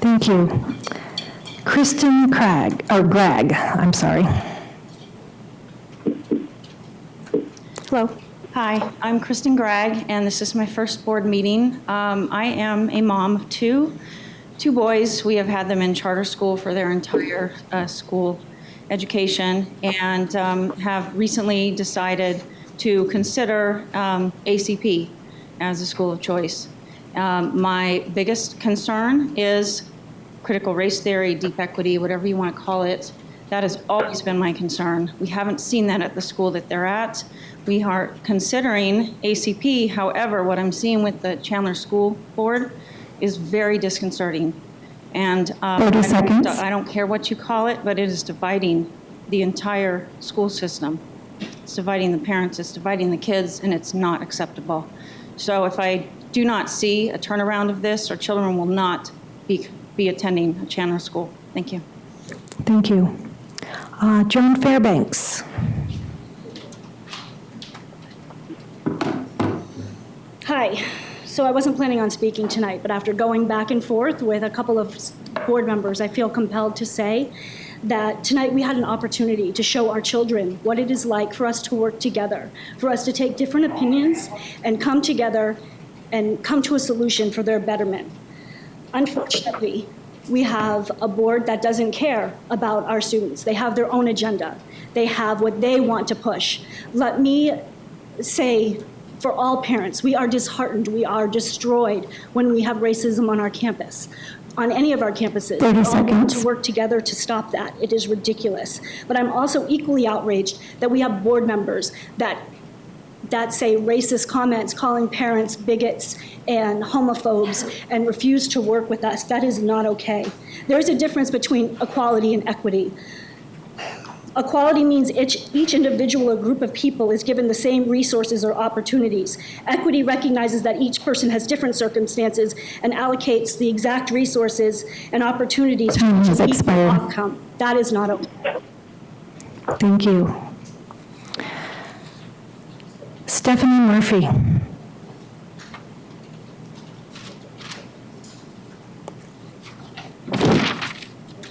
Thank you. Kristen Gregg, I'm sorry. Hello. Hi, I'm Kristen Gregg, and this is my first board meeting. I am a mom of two boys. We have had them in charter school for their entire school education, and have recently decided to consider ACP as a school of choice. My biggest concern is critical race theory, deep equity, whatever you want to call it. That has always been my concern. We haven't seen that at the school that they're at. We are considering ACP. However, what I'm seeing with the Chandler School Board is very disconcerting. And 30 seconds. I don't care what you call it, but it is dividing the entire school system. It's dividing the parents, it's dividing the kids, and it's not acceptable. So if I do not see a turnaround of this, our children will not be attending a Chandler school. Thank you. Thank you. Joan Fairbanks. Hi. So I wasn't planning on speaking tonight, but after going back and forth with a couple of board members, I feel compelled to say that tonight we had an opportunity to show our children what it is like for us to work together, for us to take different opinions and come together and come to a solution for their betterment. Unfortunately, we have a board that doesn't care about our students. They have their own agenda. They have what they want to push. Let me say, for all parents, we are disheartened, we are destroyed when we have racism on our campus, on any of our campuses. 30 we all seconds. want to work together to stop that. It is ridiculous. But I'm also equally outraged that we have board members that that say racist comments, calling parents bigots and homophobes, and refuse to work with us. That is not okay. There's a difference between equality and equity. Equality means each individual or group of people is given the same resources or opportunities. Equity recognizes that each person has different circumstances and allocates the exact resources and opportunities for each equal outcome. That is not okay. Thank you. Stephanie Murphy.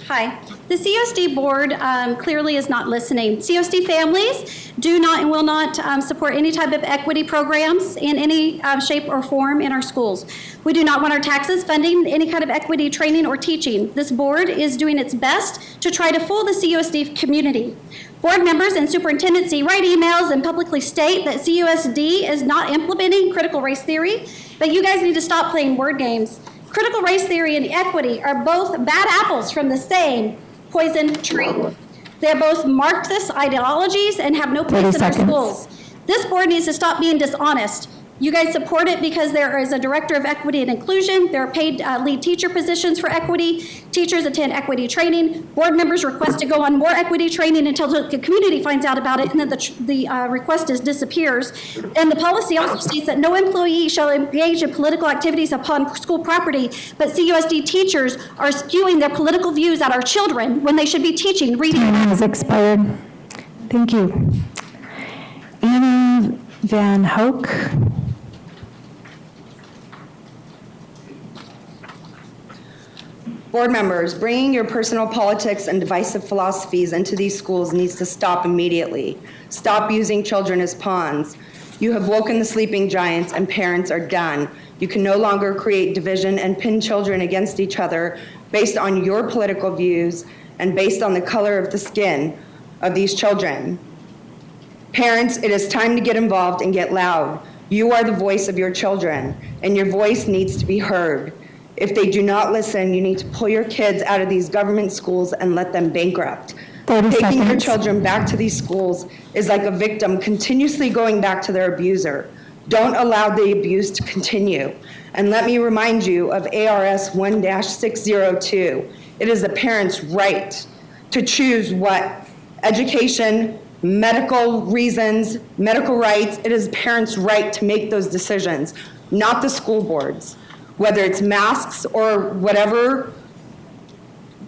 Hi. The CUSD board clearly is not listening. CUSD families do not and will not support any type of equity programs in any shape or form in our schools. We do not want our taxes funding any kind of equity training or teaching. This board is doing its best to try to fool the CUSD community. Board members and superintendency write emails and publicly state that CUSD is not implementing critical race theory, but you guys need to stop playing word games. Critical race theory and equity are both bad apples from the same poison tree. They're both Marxist ideologies and have no place in our schools. This board needs to stop being dishonest. You guys support it because there is a director of equity and inclusion. There are paid lead teacher positions for equity. Teachers attend equity training. Board members request to go on more equity training until the community finds out about it, and then the request disappears. And the policy also states that no employee shall engage in political activities upon school property, but CUSD teachers are skewing their political views at our children when they should be teaching reading. Time has expired. Thank you. Anna Van Hoek. Board members, bringing your personal politics and divisive philosophies into these schools needs to stop immediately. Stop using children as pawns. You have woken the sleeping giants, and parents are done. You can no longer create division and pin children against each other based on your political views and based on the color of the skin of these children. Parents, it is time to get involved and get loud. You are the voice of your children, and your voice needs to be heard. If they do not listen, you need to pull your kids out of these government schools and let them bankrupt. Taking your children back to these schools is like a victim continuously going back to their abuser. Don't allow the abuse to continue. And let me remind you of ARS 1-602. It is a parent's right to choose what education, medical reasons, medical rights. It is a parent's right to make those decisions, not the school boards. Whether it's masks or whatever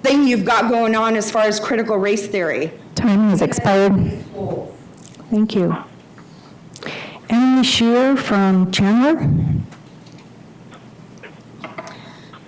thing you've got going on as far as critical race theory. Time has expired. Thank you. Emily Shear from Chandler.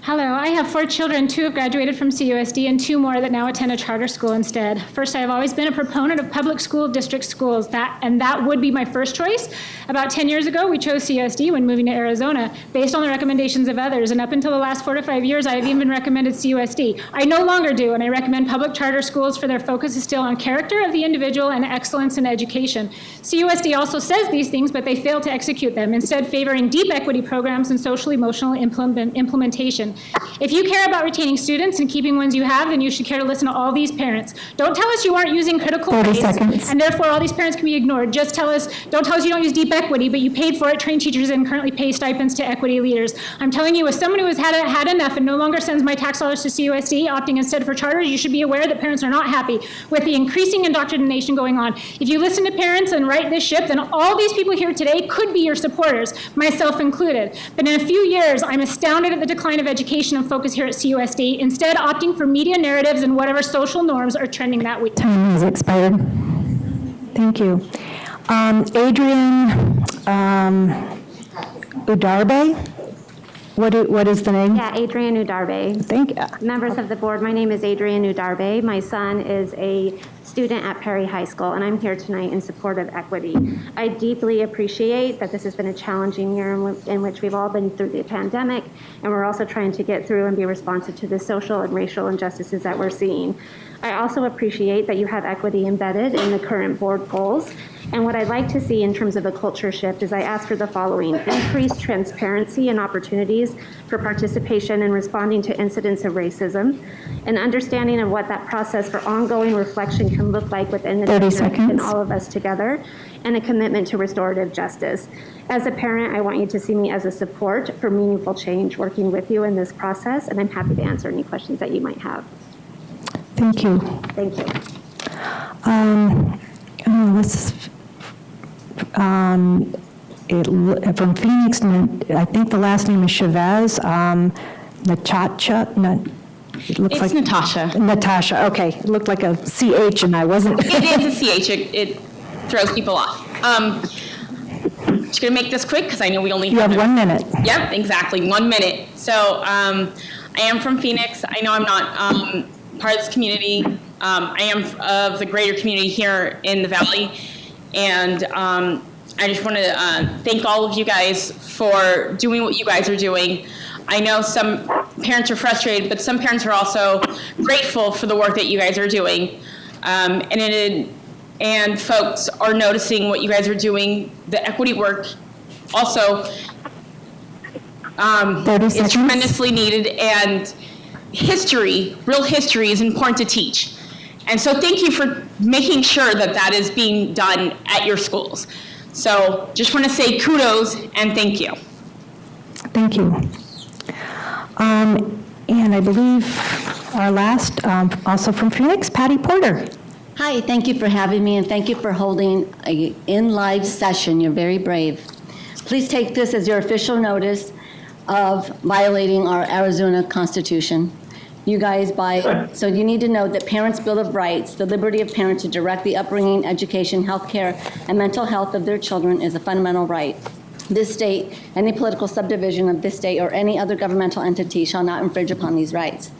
Hello, I have 4 children. 2 have graduated from CUSD and 2 more that now attend a charter school instead. First, I have always been a proponent of public school district schools, that would be my first choice. About 10 years ago, we chose CUSD when moving to Arizona based on the recommendations of others, and up until the last 4 to 5 years, I have even recommended CUSD. I no longer do, and I recommend public charter schools for their focus is still on character of the individual and excellence in education. CUSD also says these things, but they fail to execute them, instead favoring deep equity programs and social-emotional implementation. If you care about retaining students and keeping ones you have, then you should care to listen to all these parents. Don't tell us you aren't using critical race, and therefore all these parents can be ignored. Just don't tell us you don't use deep equity, but you paid for it, trained teachers, and currently pay stipends to equity leaders. I'm telling you, as someone who has had enough and no longer sends my tax dollars to CUSD, opting instead for charters, you should be aware that parents are not happy with the increasing indoctrination going on. If you listen to parents and right this ship, then all these people here today could be your supporters, myself included. But in a few years, I'm astounded at the decline of education and focus here at CUSD, instead opting for media narratives and whatever social norms are trending that week. Time has expired. Thank you. Adrian Udarbe? What is the name? Yeah, Adrian Udarbe. Thank you. Members of the board, my name is Adrian Udarbe. My son is a student at Perry High School, and I'm here tonight in support of equity. I deeply appreciate that this has been a challenging year in which we've all been through the pandemic, and we're also trying to get through and be responsive to the social and racial injustices that we're seeing. I also appreciate that you have equity embedded in the current board goals, And what I'd like to see in terms of a culture shift is I ask for the following: increased transparency and opportunities for participation in responding to incidents of racism, an understanding of what that process for ongoing reflection can look like within the 30 district and seconds. all of us together, and a commitment to restorative justice. As a parent, I want you to see me as a support for meaningful change, working with you in this process, and I'm happy to answer any questions that you might have. Thank you. Thank you. From Phoenix, I think the last name is Chavez, it looks It's like Natasha. Natasha, okay. It looked like a CH and I wasn't. It is a CH. It throws people off. Just gonna make this quick because I know we only You have 1 minute. Yep, exactly, 1 minute. So I am from Phoenix. I know I'm not part of this community. I am of the greater community here in the Valley. And I just want to thank all of you guys for doing what you guys are doing. I know some parents are frustrated, but some parents are also grateful for the work that you guys are doing. And folks are noticing what you guys are doing. The equity work also is tremendously needed, and history, real history, is important to teach. And so thank you for making sure that that is being done at your schools. So just want to say kudos and thank you. Thank you. And I believe our last, also from Phoenix, Patty Porter. Hi, thank you for having me, and thank you for holding an in-live session. You're very brave. Please take this as your official notice of violating our Arizona Constitution. You guys, so you need to know that Parents' Bill of Rights, the liberty of parents to direct the upbringing, education, health care, and mental health of their children is a fundamental right. This state, any political subdivision of this state, or any other governmental entity shall not infringe upon these rights.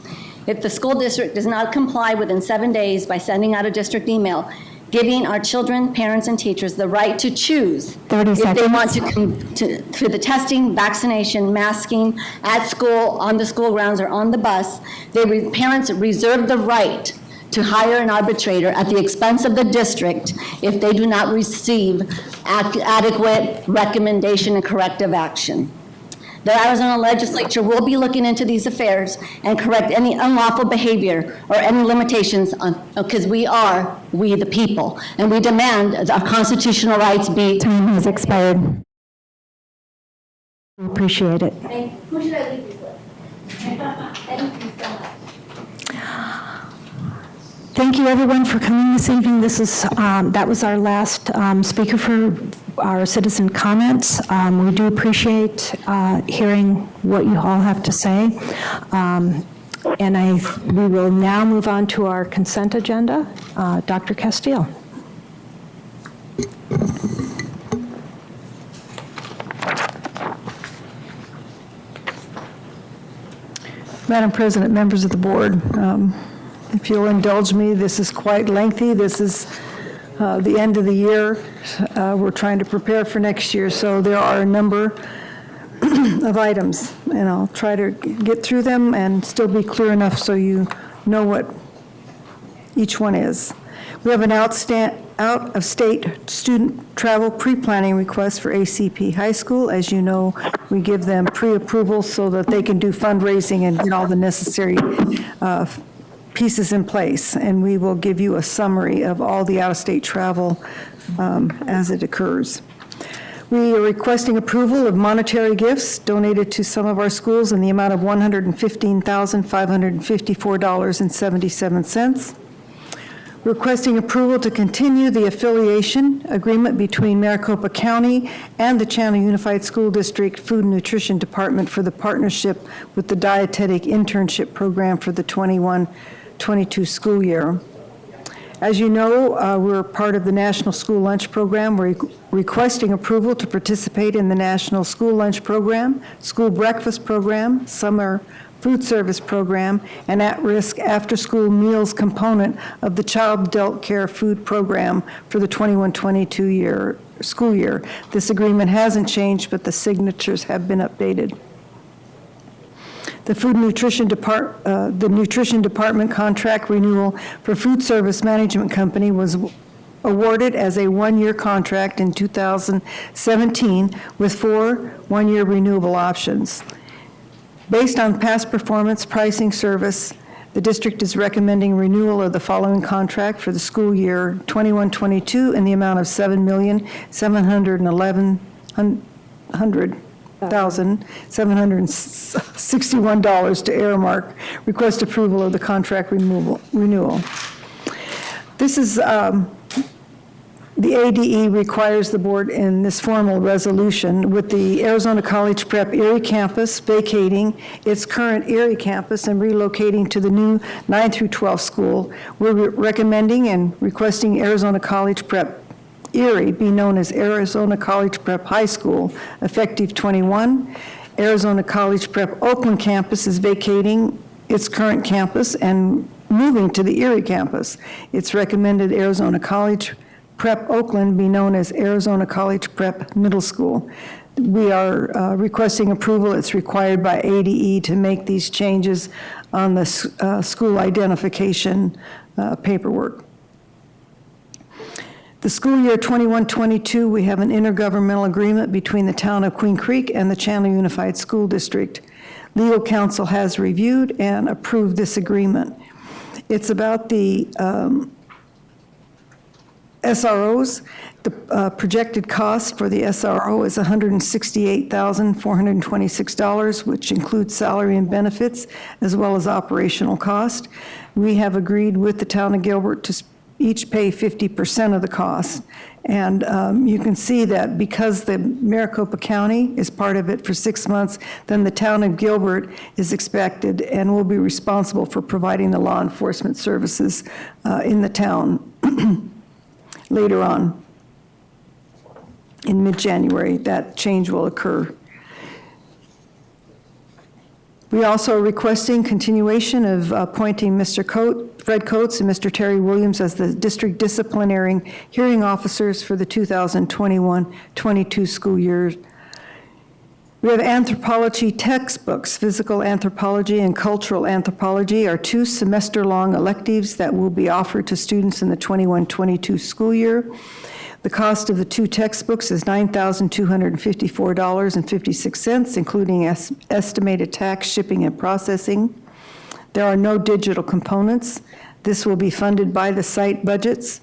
If the school district does not comply within 7 days by sending out a district email, giving our children, parents, and teachers the right to choose if they want to come to the testing, vaccination, masking at school, on the school grounds, or on the bus, parents reserve the right to hire an arbitrator at the expense of the district if they do not receive adequate recommendation and corrective action. The Arizona legislature will be looking into these affairs and correct any unlawful behavior or any limitations because we the people, and we demand that our constitutional rights be. Time has expired. We appreciate it. Who should I leave these with? Thank you so much. Thank you, everyone, for coming this evening. That was our last speaker for our citizen comments. We do appreciate hearing what you all have to say. We will now move on to our consent agenda. Dr. Castile. Madam President, members of the board, if you'll indulge me, this is quite lengthy. This is the end of the year. We're trying to prepare for next year, so there are a number of items, and I'll try to get through them and still be clear enough so you know what each one is. We have an out-of-state student travel pre-planning request for ACP High School. As you know, we give them pre-approval so that they can do fundraising and get all the necessary pieces in place, and we will give you a summary of all the out-of-state travel as it occurs. We are requesting approval of monetary gifts donated to some of our schools in the amount of $115,554.77. Requesting approval to continue the affiliation agreement between Maricopa County and the Chandler Unified School District Food and Nutrition Department for the partnership with the Dietetic Internship Program for the 21-22 school year. As you know, we're part of the National School Lunch Program. We're requesting approval to participate in the National School Lunch Program, School Breakfast Program, Summer Food Service Program, and at-risk after-school meals component of the Child Adult Care Food Program for the 21-22 school year. This agreement hasn't changed, but the signatures have been updated. The Nutrition Department contract renewal for food service management company was awarded as a one-year contract in 2017 with 4 one-year renewable options. Based on past performance, pricing, service, the district is recommending renewal of the following contract for the school year 21-22 in the amount of $7,711,761 to Aramark. Request approval of the contract renewal. This is the ADE requires the board in this formal resolution with the Arizona College Prep Erie campus vacating its current Erie campus and relocating to the new 9 through 12 school. We're recommending and requesting Arizona College Prep Erie be known as Arizona College Prep High School, effective 21. Arizona College Prep Oakland campus is vacating its current campus and moving to the Erie campus. It's recommended Arizona College Prep Oakland be known as Arizona College Prep Middle School. We are requesting approval. It's required by ADE to make these changes on the school identification paperwork. The school year 21-22, we have an intergovernmental agreement between the town of Queen Creek and the Chandler Unified School District. Legal counsel has reviewed and approved this agreement. It's about the SROs. The projected cost for the SRO is $168,426, which includes salary and benefits, as well as operational cost. We have agreed with the town of Gilbert to each pay 50% of the cost. And you can see that because the Maricopa County is part of it for 6 months, then the town of Gilbert is expected and will be responsible for providing the law enforcement services in the town later on. In mid-January, that change will occur. We also are requesting continuation of appointing Mr. Fred Coates and Mr. Terry Williams as the district disciplinary hearing officers for the 2021-22 school year. We have anthropology textbooks. Physical anthropology and cultural anthropology are 2 semester-long electives that will be offered to students in the 21-22 school year. The cost of the 2 textbooks is $9,254.56, including estimated tax, shipping, and processing. There are no digital components. This will be funded by the site budgets.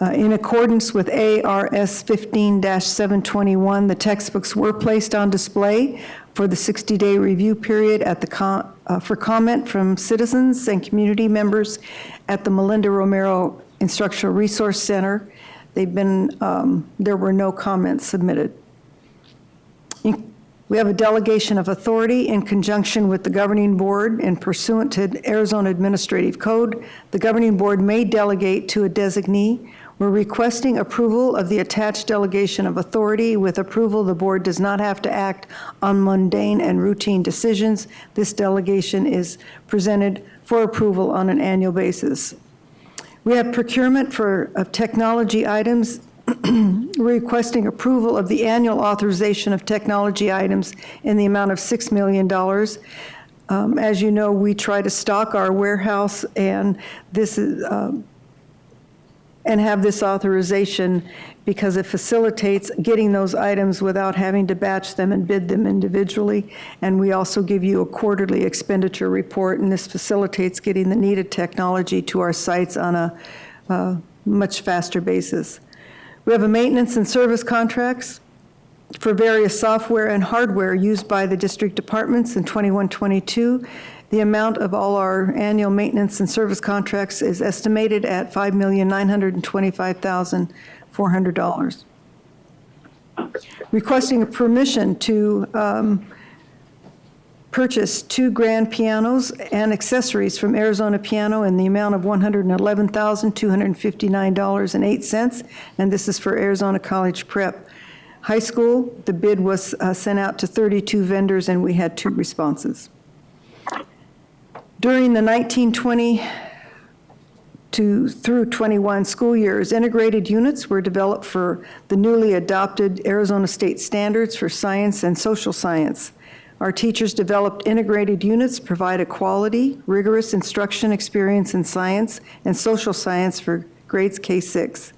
In accordance with ARS 15-721, the textbooks were placed on display for the 60-day review period at the for comment from citizens and community members at the Melinda Romero Instructional Resource Center. They've been, there were no comments submitted. We have a delegation of authority in conjunction with the governing board and pursuant to Arizona Administrative Code. The governing board may delegate to a designee. We're requesting approval of the attached delegation of authority. With approval, the board does not have to act on mundane and routine decisions. This delegation is presented for approval on an annual basis. We have procurement of technology items. We're requesting approval of the annual authorization of technology items in the amount of $6 million. As you know, we try to stock our warehouse, and this is and have this authorization because it facilitates getting those items without having to batch them and bid them individually. And we also give you a quarterly expenditure report, and this facilitates getting the needed technology to our sites on a much faster basis. We have a maintenance and service contracts for various software and hardware used by the district departments in 21-22. The amount of all our annual maintenance and service contracts is estimated at $5,925,400. Requesting a permission to purchase 2 grand pianos and accessories from Arizona Piano in the amount of $111,259.08, and this is for Arizona College Prep High School. The bid was sent out to 32 vendors, and we had 2 responses. During the 1920 through 21 school years, integrated units were developed for the newly adopted Arizona State Standards for Science and Social Science. Our teachers developed integrated units, provide a quality, rigorous instruction experience in science and social science for grades K-6.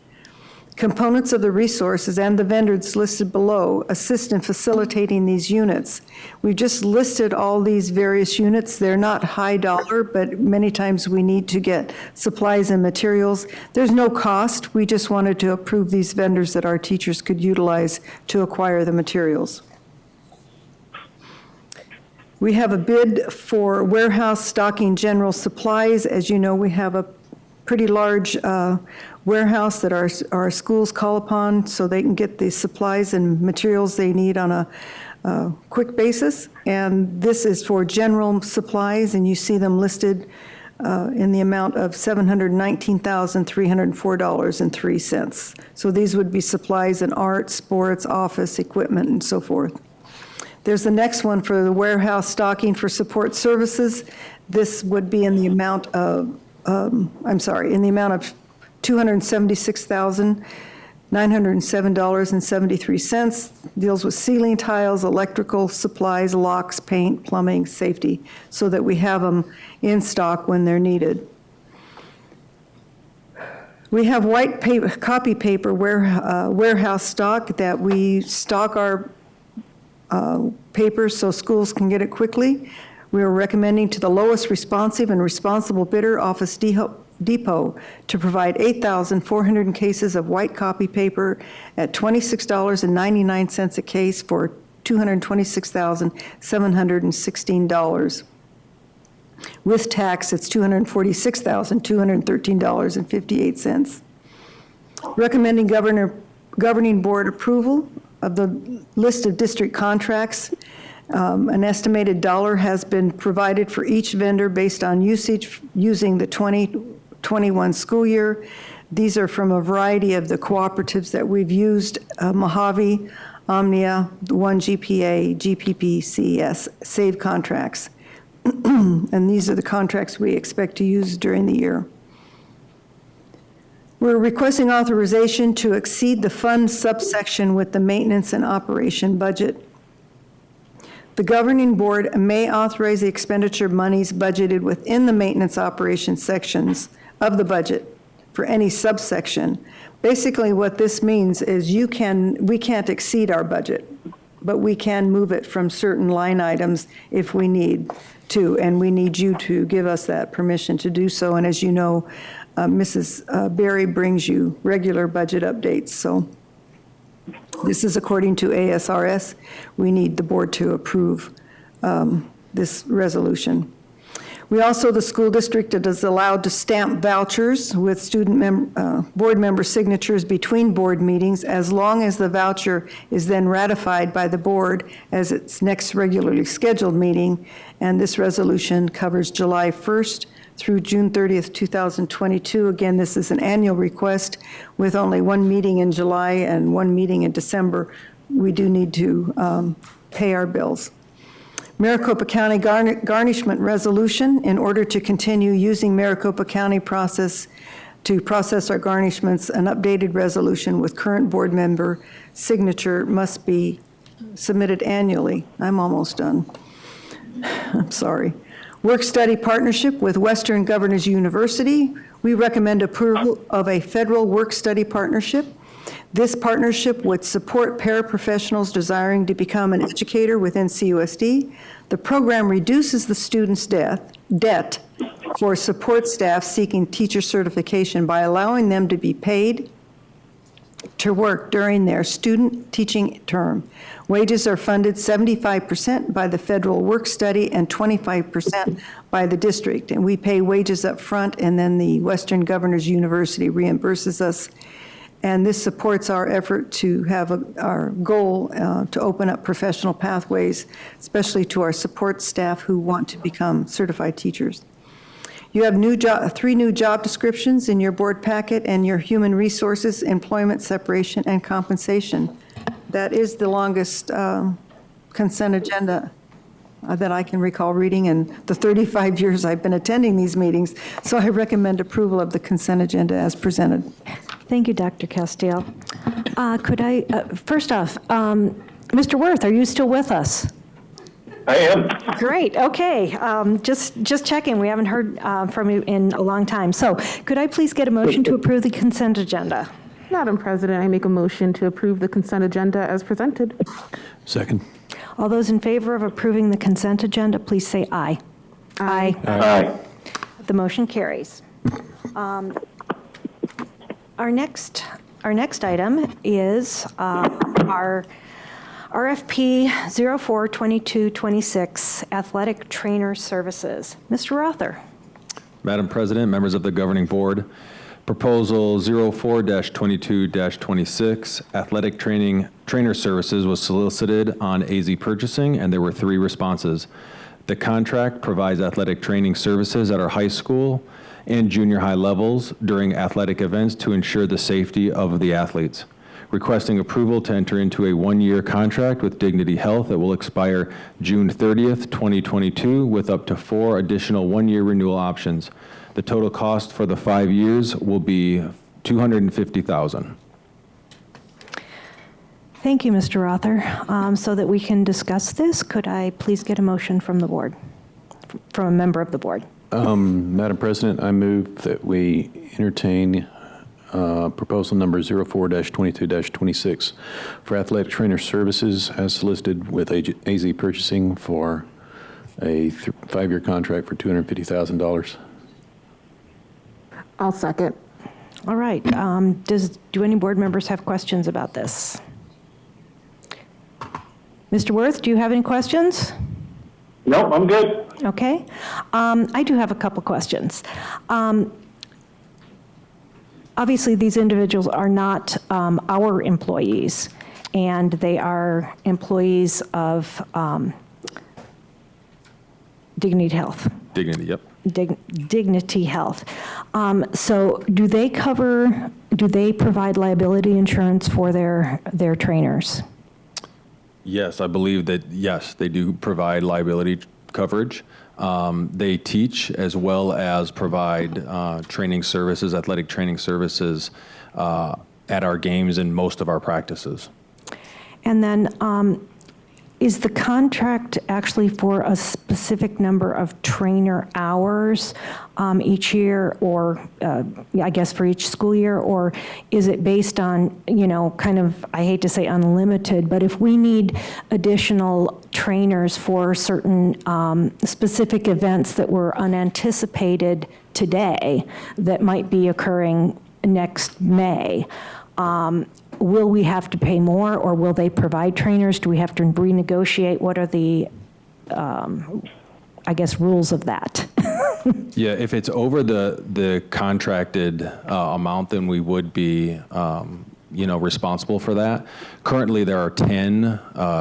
Components of the resources and the vendors listed below assist in facilitating these units. We've just listed all these various units. They're not high dollar, but many times we need to get supplies and materials. There's no cost. We just wanted to approve these vendors that our teachers could utilize to acquire the materials. We have a bid for warehouse stocking general supplies. As you know, we have a pretty large warehouse that our schools call upon so they can get the supplies and materials they need on a quick basis. And this is for general supplies, and you see them listed in the amount of $719,304.03. So these would be supplies in art, sports, office, equipment, and so forth. There's the next one for the warehouse stocking for support services. This would be in the amount of $276,907.73. Deals with ceiling tiles, electrical supplies, locks, paint, plumbing, safety, so that we have them in stock when they're needed. We have white paper, copy paper warehouse stock that we stock our papers so schools can get it quickly. We are recommending to the lowest responsive and responsible bidder, Office Depot, to provide 8,400 cases of white copy paper at $26.99 a case for $226,716. With tax, it's $246,213.58. Recommending governing board approval of the list of district contracts. An estimated dollar has been provided for each vendor based on usage using the 2021 school year. These are from a variety of the cooperatives that we've used, Mojave, Omnia, One GPA, GPP, CES, SAVE contracts. And these are the contracts we expect to use during the year. We're requesting authorization to exceed the fund subsection with the maintenance and operation budget. The governing board may authorize the expenditure monies budgeted within the maintenance operations sections of the budget for any subsection. Basically, what this means is we can't exceed our budget, but we can move it from certain line items if we need to, and we need you to give us that permission to do so. And as you know, Mrs. Berry brings you regular budget updates, so this is according to ASRS. We need the board to approve this resolution. We also, the school district is allowed to stamp vouchers with board member signatures between board meetings as long as the voucher is then ratified by the board as its next regularly scheduled meeting. And this resolution covers July 1st through June 30th, 2022. Again, this is an annual request with only one meeting in July and one meeting in December. We do need to pay our bills. Maricopa County garnishment resolution. In order to continue using Maricopa County process to process our garnishments, an updated resolution with current board member signature must be submitted annually. I'm almost done. I'm sorry. Work-study partnership with Western Governors University. We recommend approval of a federal work-study partnership. This partnership would support paraprofessionals desiring to become an educator within CUSD. The program reduces the student's debt for support staff seeking teacher certification by allowing them to be paid to work during their student teaching term. Wages are funded 75% by the federal work study and 25% by the district. And we pay wages up front, and then the Western Governors University reimburses us. And this supports our effort to have our goal to open up professional pathways, especially to our support staff who want to become certified teachers. You have 3 new job descriptions in your board packet and your human resources, employment separation, and compensation. That is the longest consent agenda that I can recall reading in the 35 years I've been attending these meetings. So I recommend approval of the consent agenda as presented. Thank you, Dr. Castillo. Could I, first off, Mr. Worth, are you still with us? I am. Great, okay. Just checking, we haven't heard from you in a long time. So could I please get a motion to approve the consent agenda? Madam President, I make a motion to approve the consent agenda as presented. Second. All those in favor of approving the consent agenda, please say aye. Aye. Aye. The motion carries. Our next item is our RFP 042226 Athletic Trainer Services. Mr. Rother. Madam President, members of the Governing Board, Proposal 04-22-26 Athletic Trainer Services was solicited on AZ Purchasing, and there were 3 responses. The contract provides athletic training services at our high school and junior high levels during athletic events to ensure the safety of the athletes. Requesting approval to enter into a 1-year contract with Dignity Health that will expire June 30th, 2022, with up to 4 additional 1-year renewal options. The total cost for the 5 years will be $250,000. Thank you, Mr. Rother. So that we can discuss this, could I please get a motion from the board, from a member of the board? Madam President, I move that we entertain proposal number 04-22-26 for athletic trainer services as solicited with AZ Purchasing for a 5-year contract for $250,000. I'll second. All right. Do any board members have questions about this? Mr. Worth, do you have any questions? No, I'm good. Okay. I do have a couple questions. Obviously, these individuals are not our employees, and they are employees of Dignity Health. Dignity, yep. Dignity Health. So do they provide liability insurance for their trainers? Yes, I believe that, yes, they do provide liability coverage. They teach as well as provide training services, athletic training services at our games and most of our practices. And then is the contract actually for a specific number of trainer hours each year, or I guess for each school year, or is it based on, kind of, I hate to say unlimited, but if we need additional trainers for certain specific events that were unanticipated today that might be occurring next May, will we have to pay more, or will they provide trainers? Do we have to renegotiate? What are the, rules of that? Yeah, if it's over the contracted amount, then we would be, responsible for that. Currently, there are 10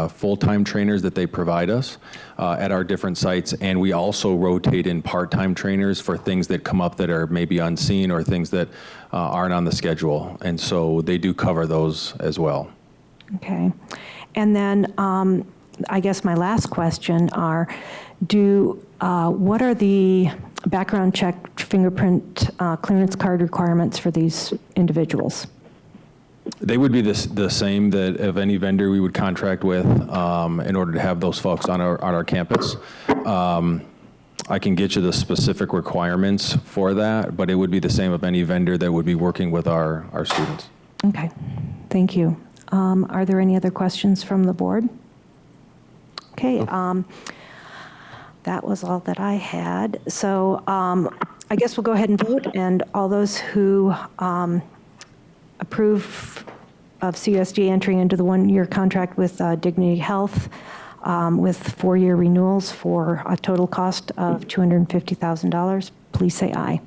full-time trainers that they provide us at our different sites, and we also rotate in part-time trainers for things that come up that are maybe unseen or things that aren't on the schedule, and so they do cover those as well. Okay. And then I guess my last question are, what are the background check, fingerprint, clearance card requirements for these individuals? They would be the same that of any vendor we would contract with in order to have those folks on our campus. I can get you the specific requirements for that, but it would be the same of any vendor that would be working with our students. Okay, thank you. Are there any other questions from the board? Okay, that was all that I had. So I guess we'll go ahead and vote, and all those who approve of CUSD entering into the 1-year contract with Dignity Health with 4-year renewals for a total cost of $250,000, please say aye.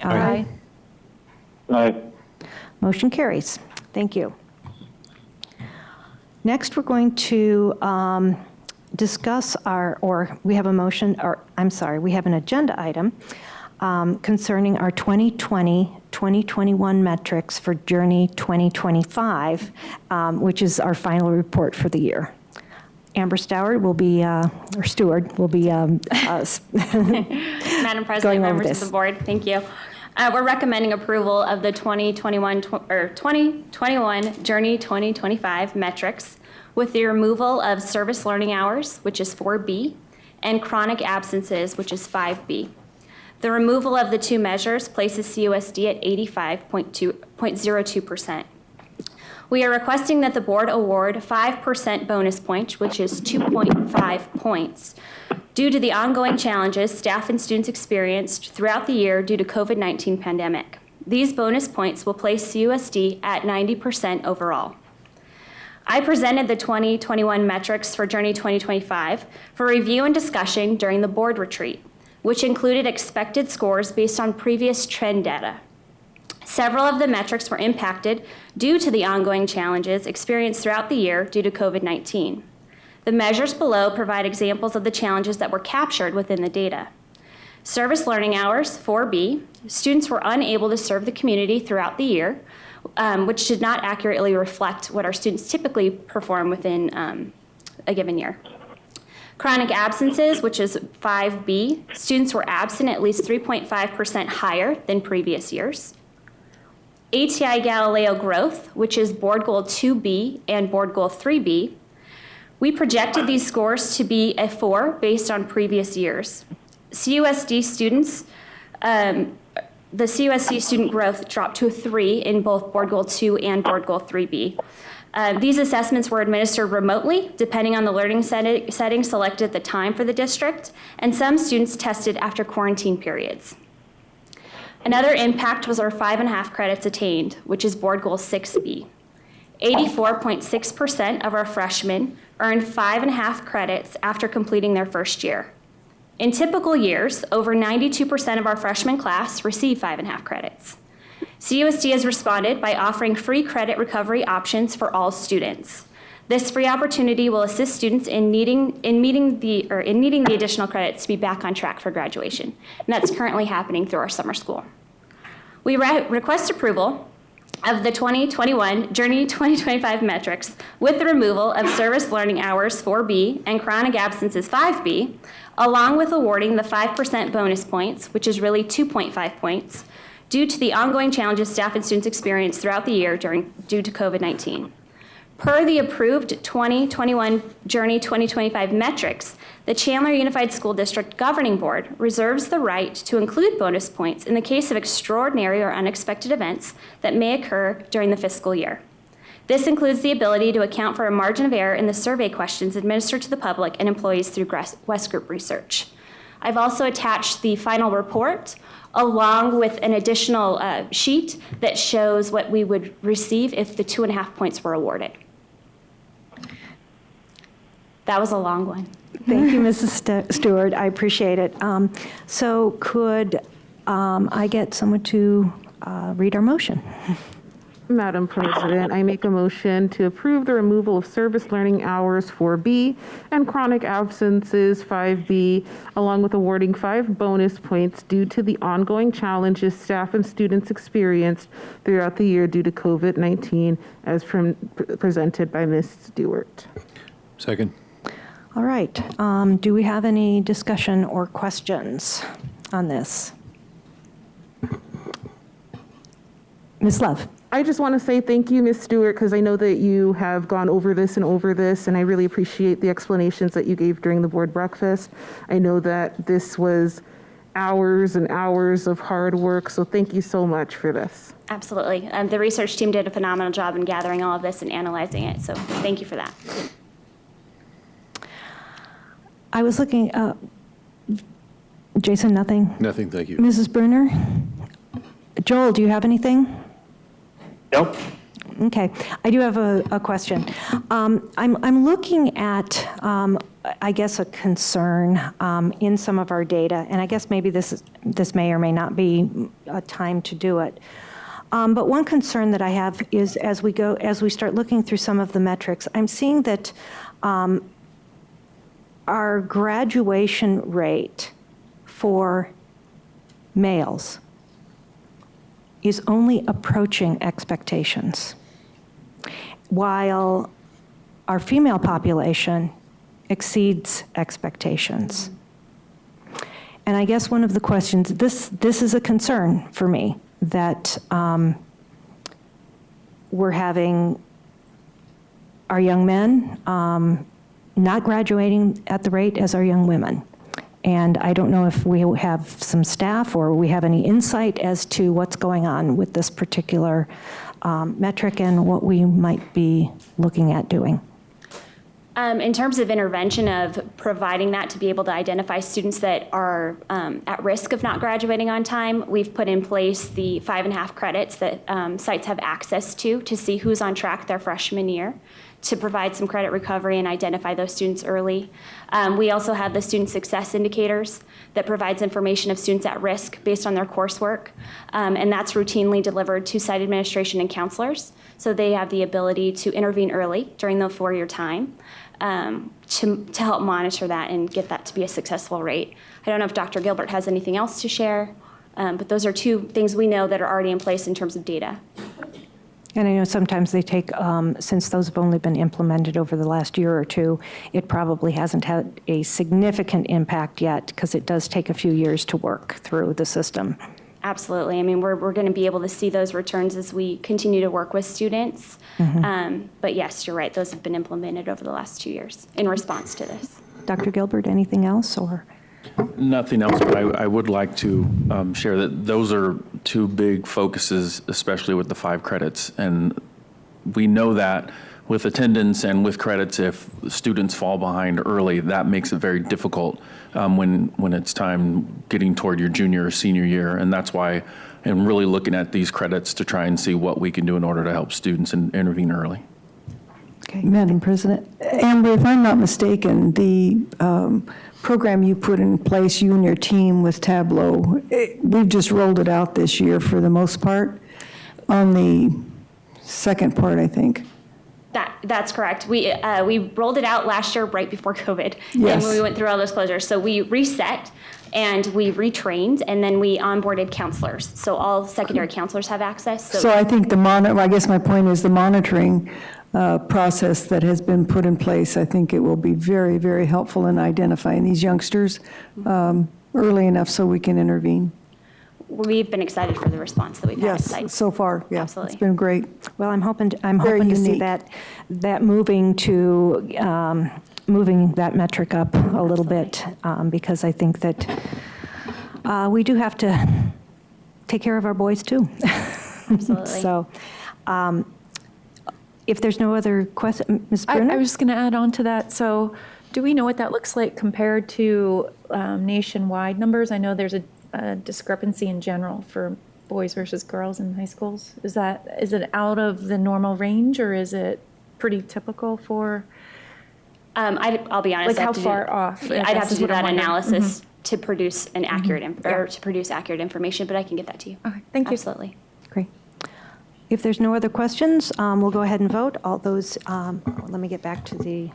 Aye. Aye. Motion carries. Thank you. Next, we're going to discuss we have an agenda item concerning our 2020-2021 metrics for Journey 2025, which is our final report for the year. Amber Stewart will be, Madam President, members of the board, thank you. We're recommending approval of the 2021 Journey 2025 metrics with the removal of service learning hours, which is 4B, and chronic absences, which is 5B. The removal of the 2 measures places CUSD at 85.02%. We are requesting that the board award 5% bonus points, which is 2.5 points, due to the ongoing challenges staff and students experienced throughout the year due to COVID-19 pandemic. These bonus points will place CUSD at 90% overall. I presented the 2021 metrics for Journey 2025 for review and discussion during the board retreat, which included expected scores based on previous trend data. Several of the metrics were impacted due to the ongoing challenges experienced throughout the year due to COVID-19. The measures below provide examples of the challenges that were captured within the data. Service learning hours, 4B, students were unable to serve the community throughout the year, which did not accurately reflect what our students typically perform within a given year. Chronic absences, which is 5B, students were absent at least 3.5% higher than previous years. ATI Galileo growth, which is board goal 2B and board goal 3B, we projected these scores to be a 4 based on previous years. CUSD students, the CUSD student growth dropped to a 3 in both board goal 2 and board goal 3B. These assessments were administered remotely, depending on the learning setting selected at the time for the district, and some students tested after quarantine periods. Another impact was our 5.5 credits attained, which is board goal 6B. 84.6% of our freshmen earned 5.5 credits after completing their first year. In typical years, over 92% of our freshman class receive 5.5 credits. CUSD has responded by offering free credit recovery options for all students. This free opportunity will assist students in needing the additional credits to be back on track for graduation, and that's currently happening through our summer school. We request approval of the 2021 Journey 2025 metrics with the removal of service learning hours 4B and chronic absences 5B, along with awarding the 5% bonus points, which is really 2.5 points, due to the ongoing challenges staff and students experienced throughout the year due to COVID-19. Per the approved 2021 Journey 2025 metrics, the Chandler Unified School District Governing Board reserves the right to include bonus points in the case of extraordinary or unexpected events that may occur during the fiscal year. This includes the ability to account for a margin of error in the survey questions administered to the public and employees through West Group research. I've also attached the final report along with an additional sheet that shows what we would receive if the 2.5 points were awarded. That was a long one. Thank you, Mrs. Stewart. I appreciate it. So could I get someone to read our motion? Madam President, I make a motion to approve the removal of service learning hours 4B and chronic absences 5B, along with awarding 5 bonus points due to the ongoing challenges staff and students experienced throughout the year due to COVID-19, as presented by Ms. Stewart. Second. All right. Do we have any discussion or questions on this? Ms. Love. I just want to say thank you, Ms. Stewart, because I know that you have gone over this, and I really appreciate the explanations that you gave during the board breakfast. I know that this was hours and hours of hard work, so thank you so much for this. Absolutely. The research team did a phenomenal job in gathering all of this and analyzing it, so thank you for that. I was looking, Jason, nothing? Nothing, thank you. Mrs. Bruner? Joel, do you have anything? Nope. Okay, I do have a question. I'm looking at, I guess, a concern in some of our data, and I guess maybe this may or may not be a time to do it. But one concern that I have is as we start looking through some of the metrics, I'm seeing that our graduation rate for males is only approaching expectations, while our female population exceeds expectations. And I guess one of the questions, this is a concern for me, that we're having our young men not graduating at the rate as our young women. And I don't know if we have some staff or we have any insight as to what's going on with this particular metric and what we might be looking at doing. In terms of intervention of providing that to be able to identify students that are at risk of not graduating on time, we've put in place the 5.5 credits that sites have access to see who's on track their freshman year, to provide some credit recovery and identify those students early. We also have the student success indicators that provides information of students at risk based on their coursework, and that's routinely delivered to site administration and counselors, so they have the ability to intervene early during the 4-year time to help monitor that and get that to be a successful rate. I don't know if Dr. Gilbert has anything else to share, but those are 2 things we know that are already in place in terms of data. And I know sometimes they take, since those have only been implemented over the last year or 2, it probably hasn't had a significant impact yet because it does take a few years to work through the system. Absolutely. I mean, we're going to be able to see those returns as we continue to work with students. But yes, you're right. Those have been implemented over the last 2 years in response to this. Dr. Gilbert, anything else or? Nothing else, but I would like to share that those are 2 big focuses, especially with the 5 credits. And we know that with attendance and with credits, if students fall behind early, that makes it very difficult when it's time getting toward your junior or senior year. And that's why I'm really looking at these credits to try and see what we can do in order to help students and intervene early. Okay. Madam President, Amber, if I'm not mistaken, the program you put in place, you and your team with Tableau, we've just rolled it out this year for the most part. On the second part, I think. That's correct. We rolled it out last year right before COVID, yes. and we went through all those closures. So we reset and we retrained, and then we onboarded counselors. So all secondary counselors have access. So I think I guess my point is the monitoring process that has been put in place, I think it will be very, very helpful in identifying these youngsters early enough so we can intervene. We've been excited for the response that we've had at sites. Yes, so far, yeah. Absolutely. It's been great. Well, I'm hoping to see that moving that metric up a little bit because I think that we do have to take care of our boys too. Absolutely. So if there's no other question, Ms. Bruner? I was just going to add on to that. So do we know what that looks like compared to nationwide numbers? I know there's a discrepancy in general for boys versus girls in high schools. Is it out of the normal range, or is it pretty typical for? I'll be honest. Like how far off? I'd have to do that analysis to produce an accurate to produce accurate information, but I can get that to you. Okay, thank you. Absolutely. Great. If there's no other questions, we'll go ahead and vote. All those. Let me get back to the.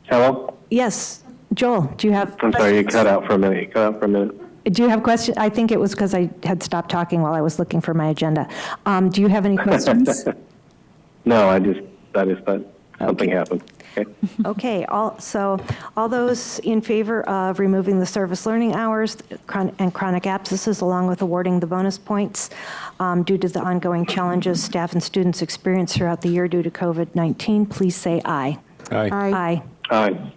Hello? Yes. Joel, do you have? I'm sorry, you cut out for a minute. Do you have questions? I think it was because I had stopped talking while I was looking for my agenda. Do you have any questions? No, I just thought something happened. Okay. Okay. So all those in favor of removing the service learning hours and chronic absences, along with awarding the bonus points due to the ongoing challenges staff and students experience throughout the year due to COVID-19, please say aye. Aye. Aye. Aye.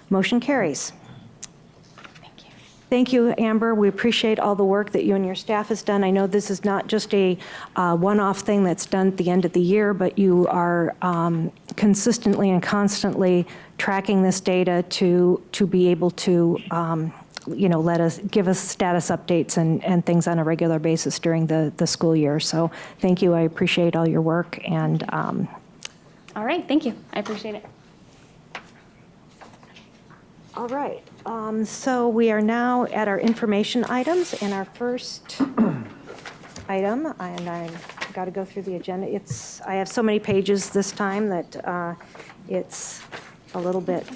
Motion carries. Thank you, Amber. We appreciate all the work that you and your staff has done. I know this is not just a one-off thing that's done at the end of the year, but you are consistently and constantly tracking this data to be able to, give us status updates and things on a regular basis during the school year. So thank you. I appreciate all your work. And all right. Thank you. I appreciate it. All right, so we are now at our information items, and our first item, and I've got to go through the agenda. I have so many pages this time that it's a little bit,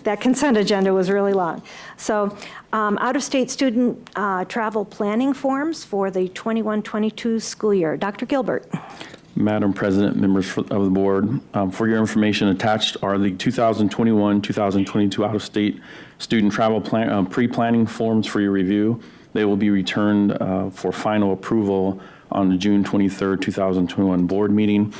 that consent agenda was really long. So out-of-state student travel planning forms for the 21-22 school year. Dr. Gilbert. Madam President, members of the board, for your information, attached are the 2021-2022 out-of-state student travel pre-planning forms for your review. They will be returned for final approval on the June 23rd, 2021 board meeting.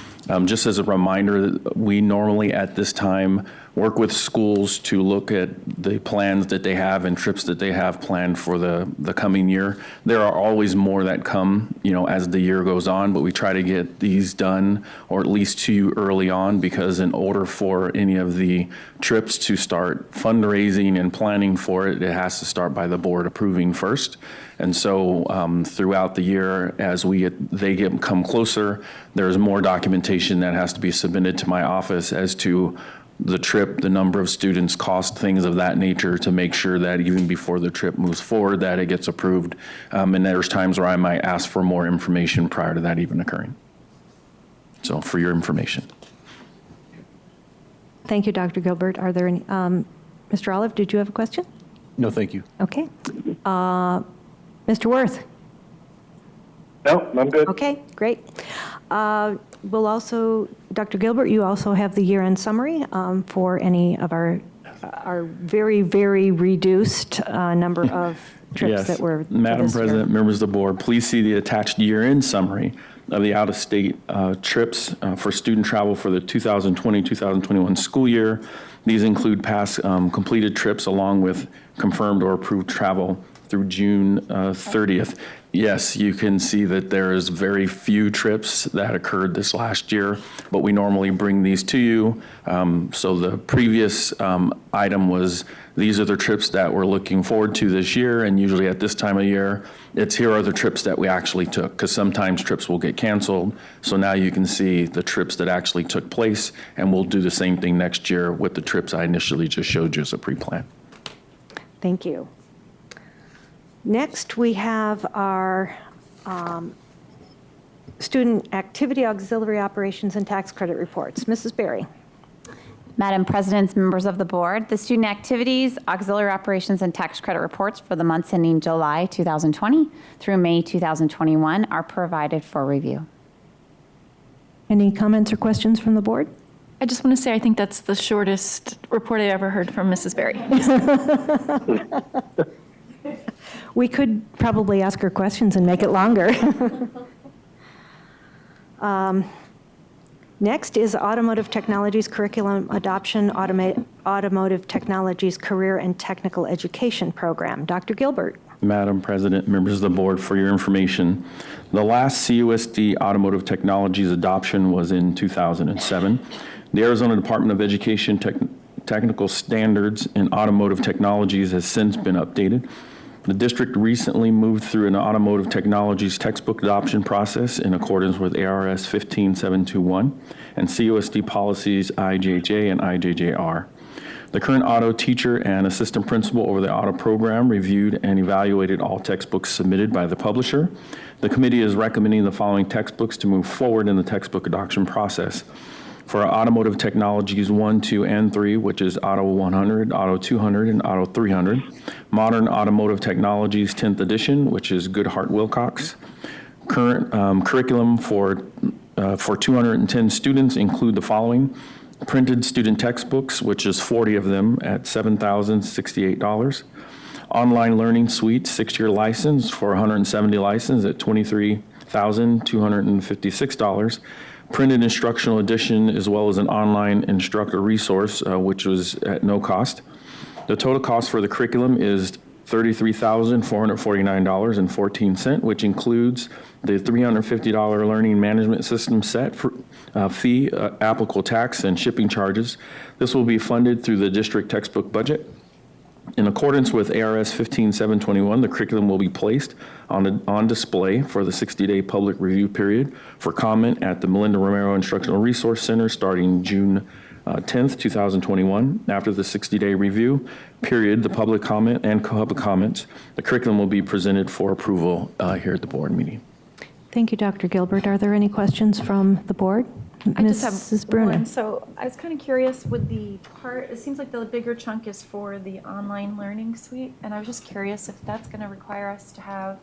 Just as a reminder, we normally at this time work with schools to look at the plans that they have and trips that they have planned for the coming year. There are always more that come, as the year goes on, but we try to get these done, or at least to you early on, because in order for any of the trips to start fundraising and planning for it, it has to start by the board approving first. And so throughout the year, as they come closer, there's more documentation that has to be submitted to my office as to the trip, the number of students, cost, things of that nature, to make sure that even before the trip moves forward, that it gets approved. And there's times where I might ask for more information prior to that even occurring. So for your information. Thank you, Dr. Gilbert. Are there any, Mr. Olive, did you have a question? No, thank you. Okay. Mr. Worth? No, I'm good. Okay, great. We'll also, Dr. Gilbert, you also have the year-end summary for any of our very, very reduced number of trips that were. Madam President, members of the board, please see the attached year-end summary of the out-of-state trips for student travel for the 2020-2021 school year. These include past completed trips along with confirmed or approved travel through June 30th. Yes, you can see that there is very few trips that occurred this last year, but we normally bring these to you. So the previous item was, these are the trips that we're looking forward to this year, and usually at this time of year, it's here are the trips that we actually took, because sometimes trips will get canceled. So now you can see the trips that actually took place, and we'll do the same thing next year with the trips I initially just showed you as a pre-plan. Thank you. Next, we have our student activity, auxiliary operations, and tax credit reports. Mrs. Berry. Madam President, members of the board, the student activities, auxiliary operations, and tax credit reports for the months ending July 2020 through May 2021 are provided for review. Any comments or questions from the board? I just want to say I think that's the shortest report I ever heard from Mrs. Berry. We could probably ask her questions and make it longer. Next is Automotive Technologies Curriculum Adoption, Automotive Technologies Career and Technical Education Program. Dr. Gilbert. Madam President, members of the board, for your information, the last CUSD Automotive Technologies adoption was in 2007. The Arizona Department of Education Technical Standards in Automotive Technologies has since been updated. The district recently moved through an automotive technologies textbook adoption process in accordance with ARS 15721 and CUSD policies IJJ and IJJR. The current auto teacher and assistant principal over the auto program reviewed and evaluated all textbooks submitted by the publisher. The committee is recommending the following textbooks to move forward in the textbook adoption process. For our Automotive Technologies 1, 2, and 3, which is Auto 100, Auto 200, and Auto 300. Modern Automotive Technologies 10th edition, which is Goodhart Wilcox. Current curriculum for 210 students include the following. Printed student textbooks, which is 40 of them at $7,068. Online Learning Suite 6-year license for 170 license at $23,256. Printed instructional edition, as well as an online instructor resource, which was at no cost. The total cost for the curriculum is $33,449.14, which includes the $350 learning management system set for, fee, applicable tax, and shipping charges. This will be funded through the district textbook budget. In accordance with ARS 15721, the curriculum will be placed on display for the 60-day public review period for comment at the Melinda Romero Instructional Resource Center starting June 10th, 2021. After the 60-day review period, the public comment and public comments, the curriculum will be presented for approval here at the board meeting. Thank you, Dr. Gilbert. Are there any questions from the board? I just Mrs. have Bruner. one. So I was kind of curious with the part, it seems like the bigger chunk is for the online learning suite. And I was just curious if that's going to require us to have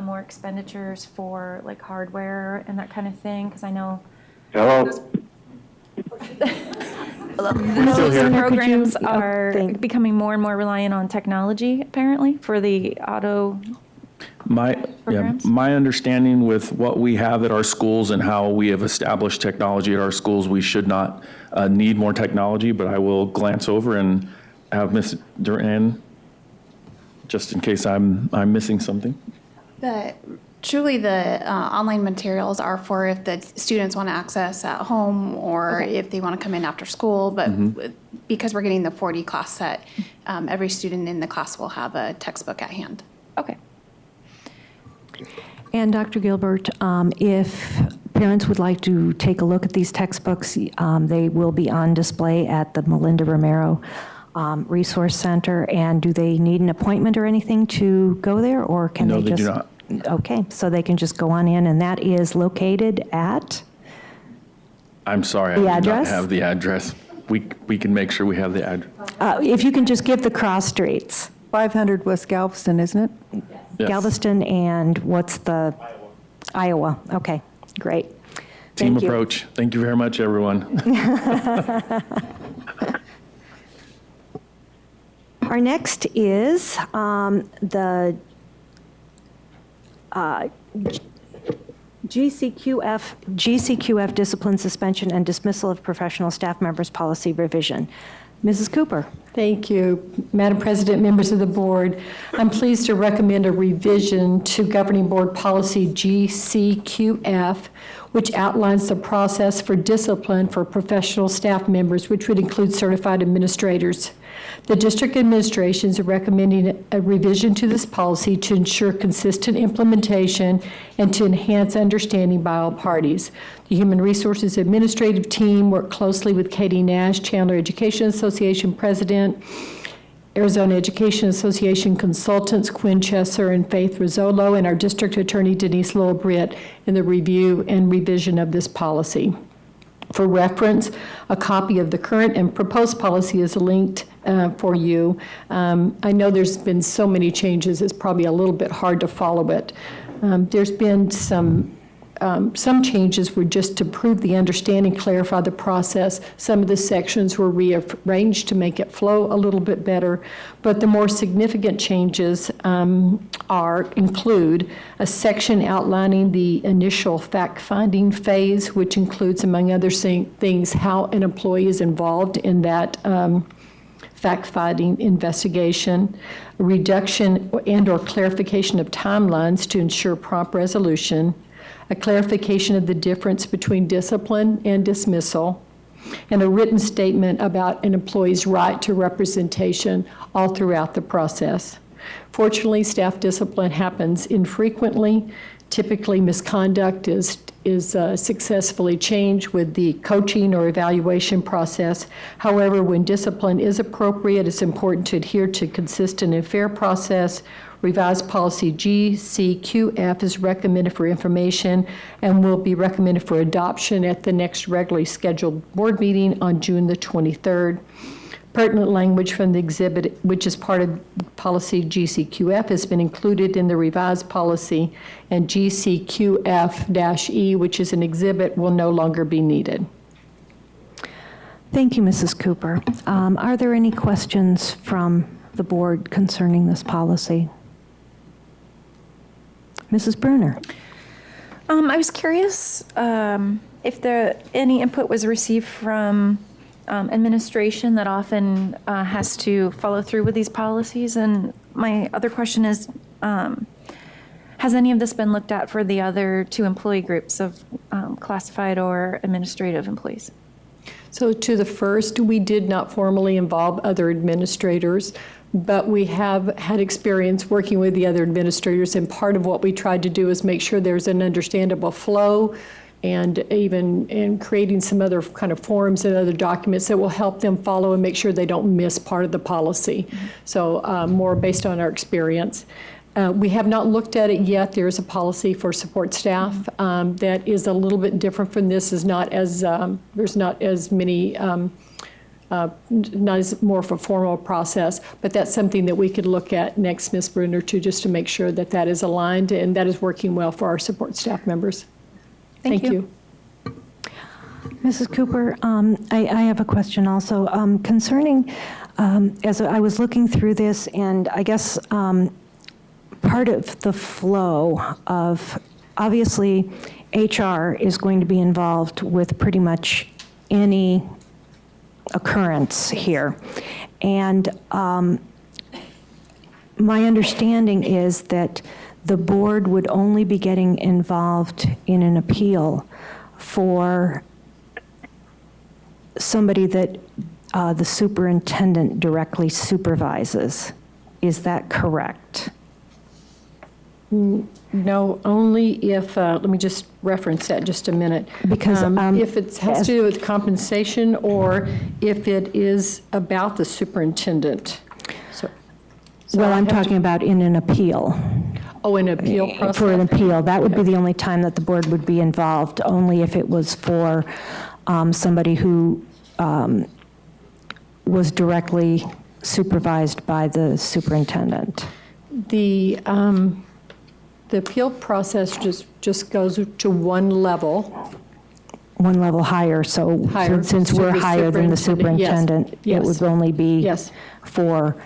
more expenditures for like hardware and that kind of thing. Because I know those programs are becoming more and more reliant on technology, apparently, for the auto. My understanding with what we have at our schools and how we have established technology at our schools, we should not need more technology, but I will glance over and have Ms. Duran, just in case I'm missing something. Truly, the online materials are for if the students want to access at home or if they want to come in after school. But because we're getting the 40 class set, every student in the class will have a textbook at hand. Okay. And Dr. Gilbert, if parents would like to take a look at these textbooks, they will be on display at the Melinda Romero Resource Center. And do they need an appointment or anything to go there, or can No, they just? do not. Okay, so they can just go on in, and that is located at? I'm sorry, The I do not address? have the address. We can make sure we have the address. If you can just give the cross streets. 500 West Galveston, isn't it? Yes. Galveston and what's the? Iowa. Okay, great. Team Thank you. approach. Thank you very much, everyone. Our next is the GCQF discipline, suspension, and dismissal of professional staff members policy revision. Mrs. Cooper. Thank you. Madam President, members of the board, I'm pleased to recommend a revision to Governing Board Policy GCQF, which outlines the process for discipline for professional staff members, which would include certified administrators. The district administrations are recommending a revision to this policy to ensure consistent implementation and to enhance understanding by all parties. The Human Resources Administrative Team worked closely with Katie Nash, Chandler Education Association President, Arizona Education Association consultants Quinn Chesser and Faith Rizzolo, and our district attorney Denise Lowell-Britt in the review and revision of this policy. For reference, a copy of the current and proposed policy is linked for you. I know there's been so many changes, it's probably a little bit hard to follow it. There's been some changes were just to prove the understanding, clarify the process. Some of the sections were rearranged to make it flow a little bit better, but the more significant changes include a section outlining the initial fact-finding phase, which includes, among other things, how an employee is involved in that fact-finding investigation, reduction and/or clarification of timelines to ensure prompt resolution, a clarification of the difference between discipline and dismissal, and a written statement about an employee's right to representation all throughout the process. Fortunately, staff discipline happens infrequently. Typically, misconduct is successfully changed with the coaching or evaluation process. However, when discipline is appropriate, it's important to adhere to consistent and fair process. Revised policy GCQF is recommended for information and will be recommended for adoption at the next regularly scheduled board meeting on June the 23rd. Pertinent language from the exhibit, which is part of policy GCQF, has been included in the revised policy, and GCQF-E, which is an exhibit, will no longer be needed. Thank you, Mrs. Cooper. Are there any questions from the board concerning this policy? Mrs. Bruner. I was curious if any input was received from administration that often has to follow through with these policies. And my other question is, has any of this been looked at for the other two employee groups of classified or administrative employees? So to the first, we did not formally involve other administrators, but we have had experience working with the other administrators, and part of what we tried to do is make sure there's an understandable flow and even in creating some other kind of forms and other documents that will help them follow and make sure they don't miss part of the policy. So more based on our experience. We have not looked at it yet. There's a policy for support staff that is a little bit different from this. Is not as there's not as many, not as more of a formal process. But that's something that we could look at next, Ms. Bruner, too, just to make sure that that is aligned and that is working well for our support staff members. Thank you. Mrs. Cooper, I have a question also concerning, as I was looking through this, and I guess part of the flow of, obviously, HR is going to be involved with pretty much any occurrence here. And my understanding is that the board would only be getting involved in an appeal for somebody that the superintendent directly supervises. Is that correct? No, only if, let me just reference that just a minute. Because if it has to do with compensation or if it is about the superintendent. Well, I'm talking about in an appeal. Oh, an appeal process? For an appeal. That would be the only time that the board would be involved, only if it was for somebody who was directly supervised by the superintendent. The appeal process just goes to one level. One level higher, so Higher. since we're higher than the superintendent, Yes. it would only be Yes. for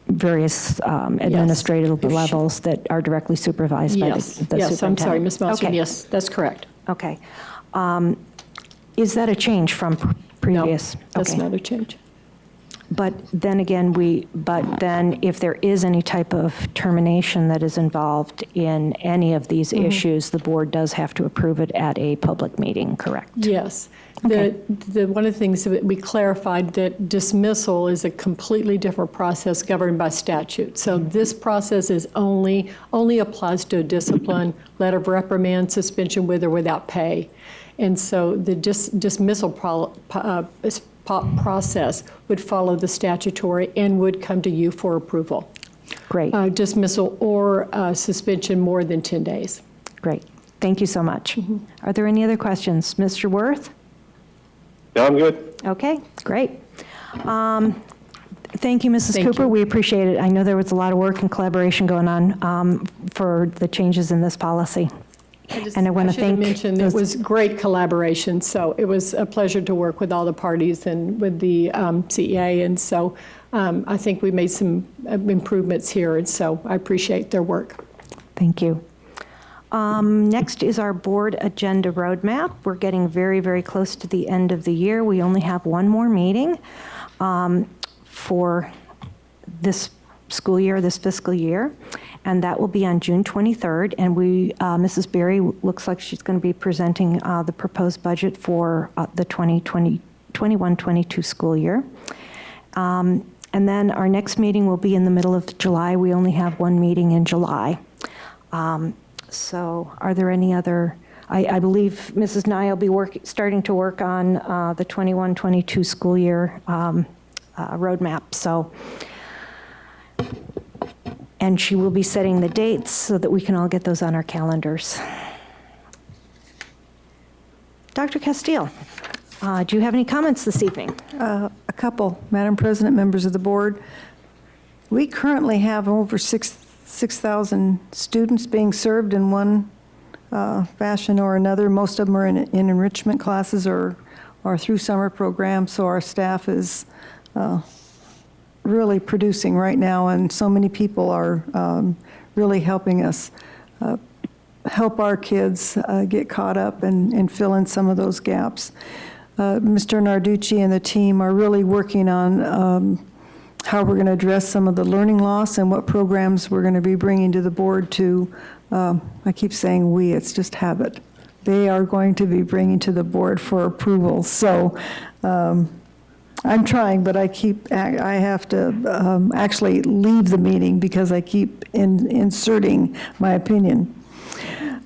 various administrative levels that are directly supervised by the superintendent. Yes, I'm sorry, Ms. Malmsteen, Okay. yes, that's correct. Okay. Is that a change from previous? No, that's Okay. not a change. But then again, but then if there is any type of termination that is involved in any of these issues, the board does have to approve it at a public meeting, correct? Yes. One of the things that we clarified that dismissal is a completely different process governed by statute. So this process is only applies to a discipline, letter of reprimand, suspension with or without pay. And so the dismissal process would follow the statutory and would come to you for approval. Great. Dismissal or suspension more than 10 days. Great. Thank you so much. Are there any other questions? Mr. Worth? No, I'm good. Okay, great. Thank you, Mrs. Thank Cooper. you. We appreciate it. I know there was a lot of work and collaboration going on for the changes in this policy. And I want to should have thank mentioned it was great collaboration, so it was a pleasure to work with all the parties and with the CEA, and so I think we made some improvements here, and so I appreciate their work. Thank you. Next is our board agenda roadmap. We're getting very, very close to the end of the year. We only have one more meeting for this school year, this fiscal year, and that will be on June 23rd. And Mrs. Berry looks like she's going to be presenting the proposed budget for the 2021-22 school year. And then our next meeting will be in the middle of July. We only have one meeting in July. So are there any other, I believe Mrs. Nye will be starting to work on the 21-22 school year roadmap. So, and she will be setting the dates so that we can all get those on our calendars. Dr. Castile, do you have any comments this evening? A couple, Madam President, members of the board. We currently have over 6,000 students being served in one fashion or another. Most of them are in enrichment classes or through summer programs, so our staff is really producing right now, and so many people are really helping us help our kids get caught up and fill in some of those gaps. Mr. Narducci and the team are really working on how we're going to address some of the learning loss and what programs we're going to be bringing to the board to, I keep saying we, it's just habit. They are going to be bringing to the board for approval. So I'm trying, but I have to actually leave the meeting because I keep inserting my opinion.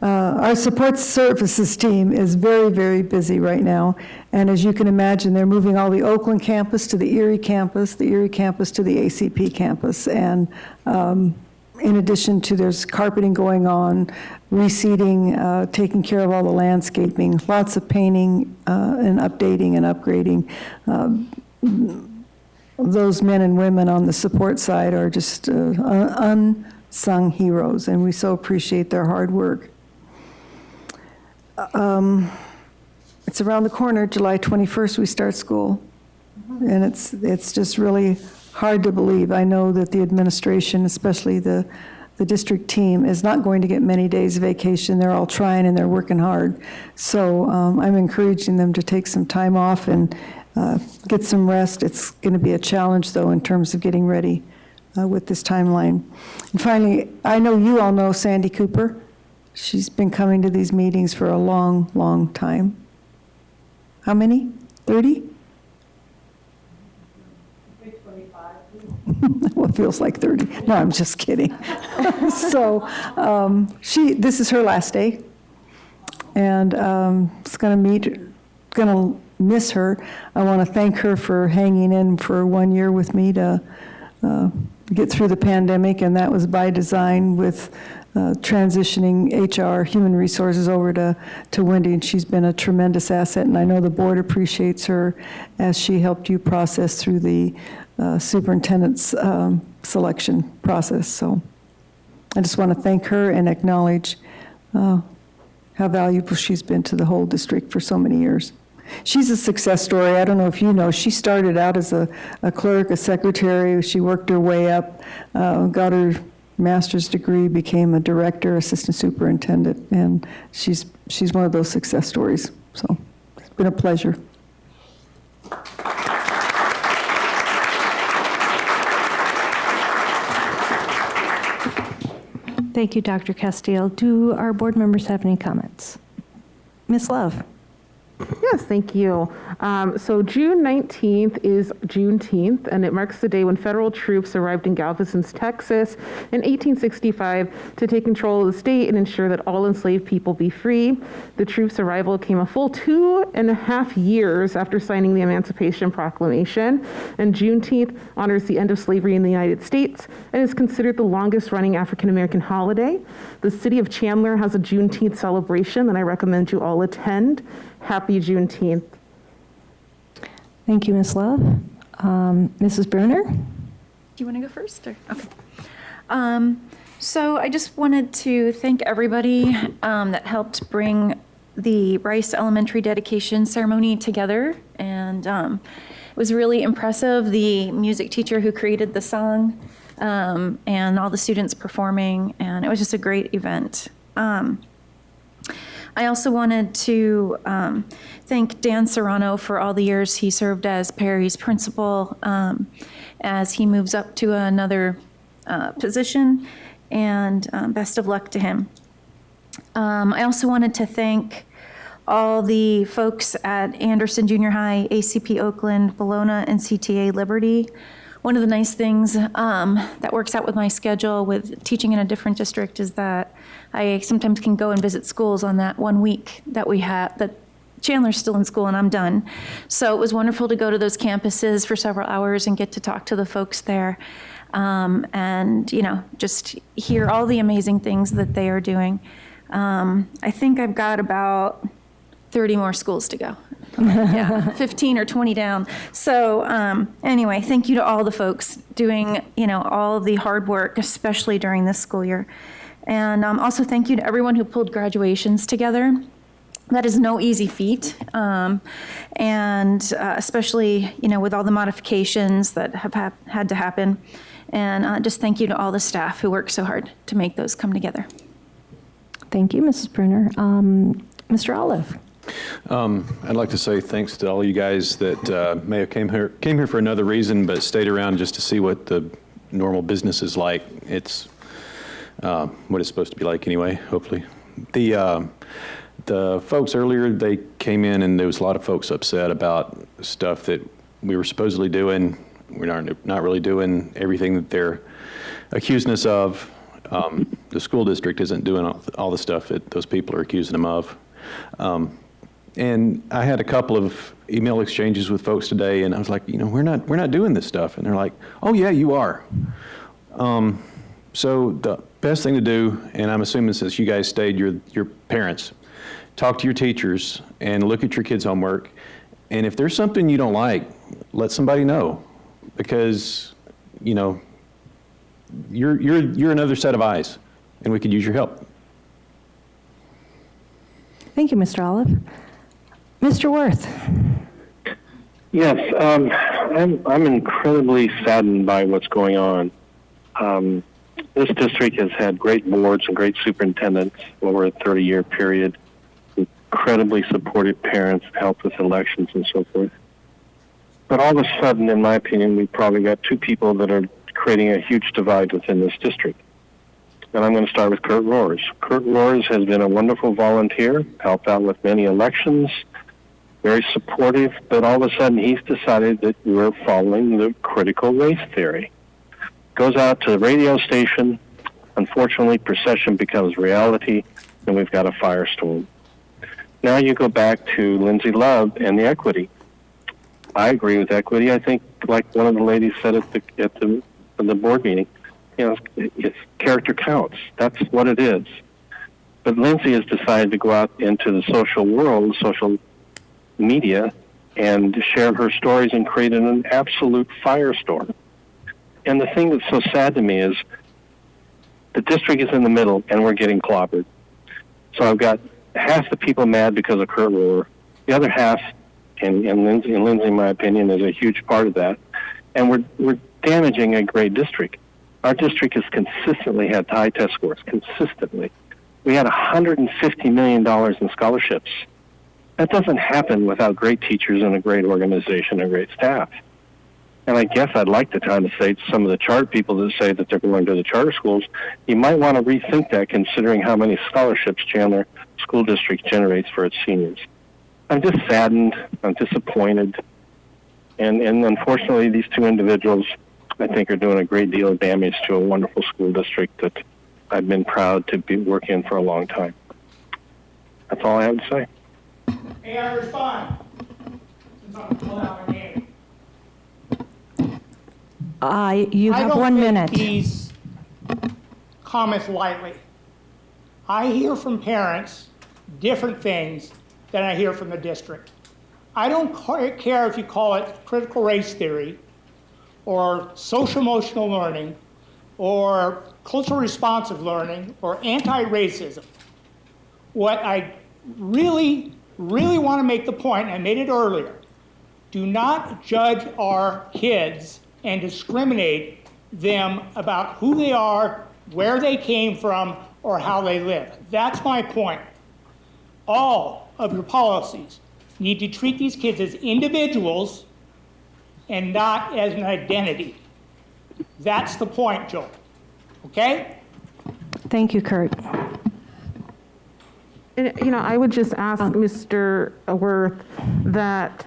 Our support services team is very, very busy right now. And as you can imagine, they're moving all the Oakland campus to the Erie campus to the ACP campus. And in addition to, there's carpeting going on, reseeding, taking care of all the landscaping, lots of painting and updating and upgrading. Those men and women on the support side are just unsung heroes, and we so appreciate their hard work. It's around the corner, July 21st, we start school. And it's just really hard to believe. I know that the administration, especially the district team, is not going to get many days of vacation. They're all trying and they're working hard. So I'm encouraging them to take some time off and get some rest. It's going to be a challenge, though, in terms of getting ready with this timeline. And finally, I know you all know Sandy Cooper. She's been coming to these meetings for a long, long time. How many? 30? Well, it feels like 30. No, I'm just kidding. So this is her last day, and it's going to miss her. I want to thank her for hanging in for 1 year with me to get through the pandemic, and that was by design with transitioning HR, human resources over to Wendy, and she's been a tremendous asset, and I know the board appreciates her as she helped you process through the superintendent's selection process. So I just want to thank her and acknowledge how valuable she's been to the whole district for so many years. She's a success story. I don't know if you know, she started out as a clerk, a secretary. She worked her way up, got her master's degree, became a director, assistant superintendent, and she's one of those success stories. So it's been a pleasure. Thank you, Dr. Castile. Do our board members have any comments? Ms. Love. Yes, thank you. So June 19th is Juneteenth, and it marks the day when federal troops arrived in Galveston, Texas in 1865 to take control of the state and ensure that all enslaved people be free. The troops' arrival came a full 2.5 years after signing the Emancipation Proclamation, and Juneteenth honors the end of slavery in the United States and is considered the longest-running African-American holiday. The city of Chandler has a Juneteenth celebration that I recommend you all attend. Happy Juneteenth. Thank you, Ms. Love. Mrs. Bruner? Do you want to go first? Or? Okay. So I just wanted to thank everybody that helped bring the Rice Elementary dedication ceremony together. And it was really impressive. The music teacher who created the song and all the students performing. And it was just a great event. I also wanted to thank Dan Serrano for all the years he served as Perry's principal as he moves up to another position, and best of luck to him. I also wanted to thank all the folks at Anderson Junior High, ACP Oakland, Bologna, and CTA Liberty. One of the nice things that works out with my schedule with teaching in a different district is that I sometimes can go and visit schools on that 1 week that we have, that Chandler's still in school and I'm done. So it was wonderful to go to those campuses for several hours and get to talk to the folks there and, you know, just hear all the amazing things that they are doing. I think I've got about 30 more schools to go. Yeah, 15 or 20 down. So anyway, thank you to all the folks doing, you know, all the hard work, especially during this school year. And also thank you to everyone who pulled graduations together. That is no easy feat. And especially, you know, with all the modifications that have had to happen. And just thank you to all the staff who worked so hard to make those come together. Thank you, Mrs. Bruner. Mr. Olive. I'd like to say thanks to all you guys that may have came here for another reason, but stayed around just to see what the normal business is like. It's what it's supposed to be like anyway, hopefully. The folks earlier, they came in and there was a lot of folks upset about stuff that we were supposedly doing. We're not really doing everything that they're accusing us of. The school district isn't doing all the stuff that those people are accusing them of. And I had a couple of email exchanges with folks today, and I was like, you know, we're not doing this stuff. And they're like, oh yeah, you are. So the best thing to do, and I'm assuming since you guys stayed, your parents, talk to your teachers and look at your kids' homework. And if there's something you don't like, let somebody know, because, you know, you're another set of eyes, and we could use your help. Thank you, Mr. Olive. Mr. Worth. Yes, I'm incredibly saddened by what's going on. This district has had great boards and great superintendents over a 30-year period, incredibly supportive parents, helped with elections and so forth. But all of a sudden, in my opinion, we've probably got two people that are creating a huge divide within this district. And I'm going to start with Curt Roars. Curt Roars has been a wonderful volunteer, helped out with many elections, very supportive, but all of a sudden he's decided that we're following the critical race theory. Goes out to the radio station. Unfortunately, procession becomes reality, and we've got a firestorm. Now you go back to Lindsay Love and the equity. I agree with equity. I think, like one of the ladies said at the board meeting, it's character counts. That's what it is. But Lindsay has decided to go out into the social world, social media, and share her stories and create an absolute firestorm. And the thing that's so sad to me is the district is in the middle, and we're getting clobbered. So I've got half the people mad because of Curt Roar. The other half, and Lindsay, in my opinion, is a huge part of that. And we're damaging a great district. Our district has consistently had high test scores, consistently. We had $150 million in scholarships. That doesn't happen without great teachers and a great organization and great staff. And I guess I'd like the time to say to some of the charter people that say that they're going to the charter schools, you might want to rethink that considering how many scholarships Chandler School District generates for its seniors. I'm just saddened. I'm disappointed. And unfortunately, these two individuals, I think, are doing a great deal of damage to a wonderful school district that I've been proud to be working in for a long time. That's all I have to say. May I respond? Since I'm calling out my name. You have 1 minute. I don't take these comments lightly. I hear from parents different things than I hear from the district. I don't care if you call it critical race theory or social emotional learning or cultural responsive learning or anti-racism. What I really want to make the point, and I made it earlier, do not judge our kids and discriminate them about who they are, where they came from, or how they live. That's my point. All of your policies need to treat these kids as individuals and not as an identity. That's the point, Joel. Okay? Thank you, Curt. And, I would just ask Mr. Worth that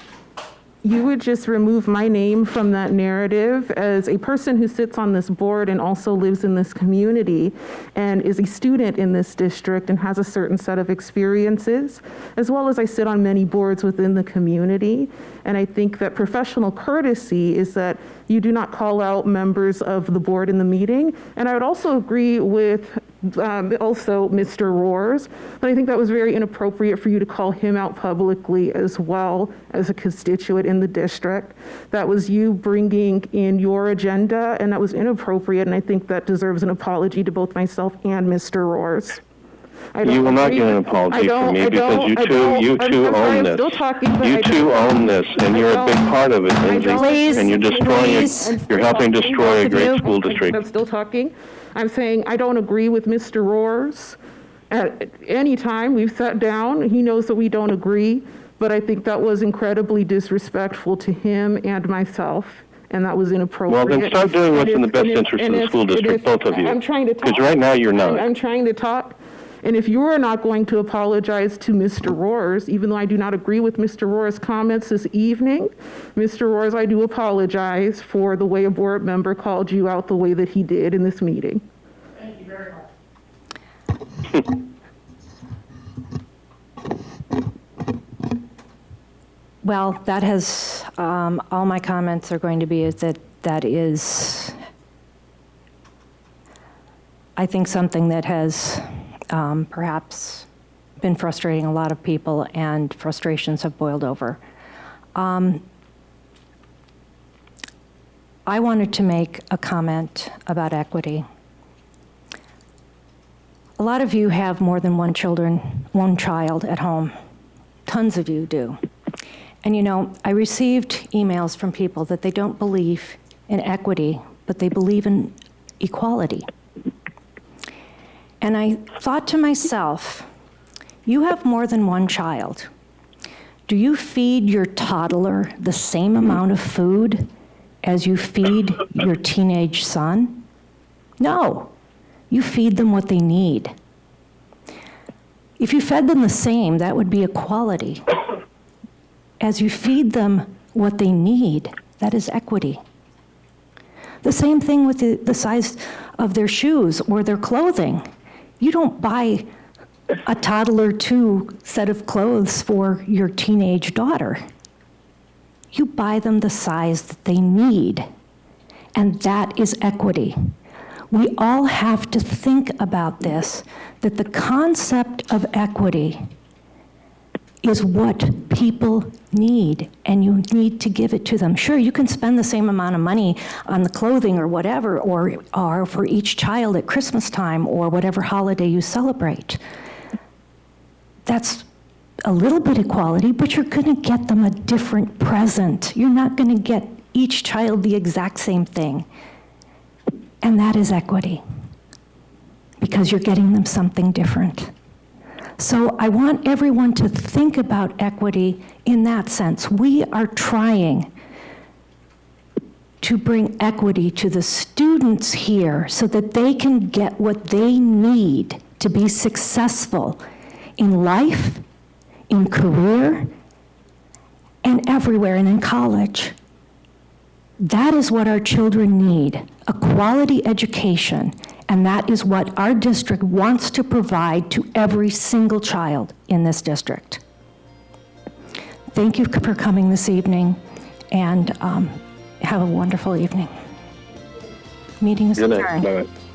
you would just remove my name from that narrative as a person who sits on this board and also lives in this community and is a student in this district and has a certain set of experiences, as well as I sit on many boards within the community. And I think that professional courtesy is that you do not call out members of the board in the meeting. And I would also agree with also Mr. Roars, but I think that was very inappropriate for you to call him out publicly as well as a constituent in the district. That was you bringing in your agenda, and that was inappropriate, and I think that deserves an apology to both myself and Mr. Roars. You will not get an apology from me because you two own this. You two own this, and you're a big part of it, Lindsay, and you're destroying it. You're helping destroy a great school district. I'm still talking. I'm saying I don't agree with Mr. Roars. At any time we've sat down, he knows that we don't agree, but I think that was incredibly disrespectful to him and myself, and that was inappropriate. Well, then start doing what's in the best interest of the school district, both of you. I'm trying to talk. Because right now you're not. I'm trying to talk. And if you are not going to apologize to Mr. Roars, even though I do not agree with Mr. Roars' comments this evening, Mr. Roars, I do apologize for the way a board member called you out the way that he did in this meeting. Thank you very much. Well, that has, all my comments are going to be is that is, I think, something that has perhaps been frustrating a lot of people, and frustrations have boiled over. I wanted to make a comment about equity. A lot of you have more than one child at home. Tons of you do. And you know, I received emails from people that they don't believe in equity, but they believe in equality. And I thought to myself, you have more than one child. Do you feed your toddler the same amount of food as you feed your teenage son? No, you feed them what they need. If you fed them the same, that would be equality. As you feed them what they need, that is equity. The same thing with the size of their shoes or their clothing. You don't buy a toddler 2 set of clothes for your teenage daughter. You buy them the size that they need, and that is equity. We all have to think about this, that the concept of equity is what people need, and you need to give it to them. Sure, you can spend the same amount of money on the clothing or whatever, or for each child at Christmas time or whatever holiday you celebrate. That's a little bit equality, but you're gonna get them a different present. You're not gonna get each child the exact same thing. And that is equity, because you're getting them something different. So I want everyone to think about equity in that sense. We are trying to bring equity to the students here so that they can get what they need to be successful in life, in career, and everywhere, and in college. That is what our children need, a quality education, and that is what our district wants to provide to every single child in this district. Thank you for coming this evening, and have a wonderful evening. Meeting is adjourned. Good night. Bye-bye.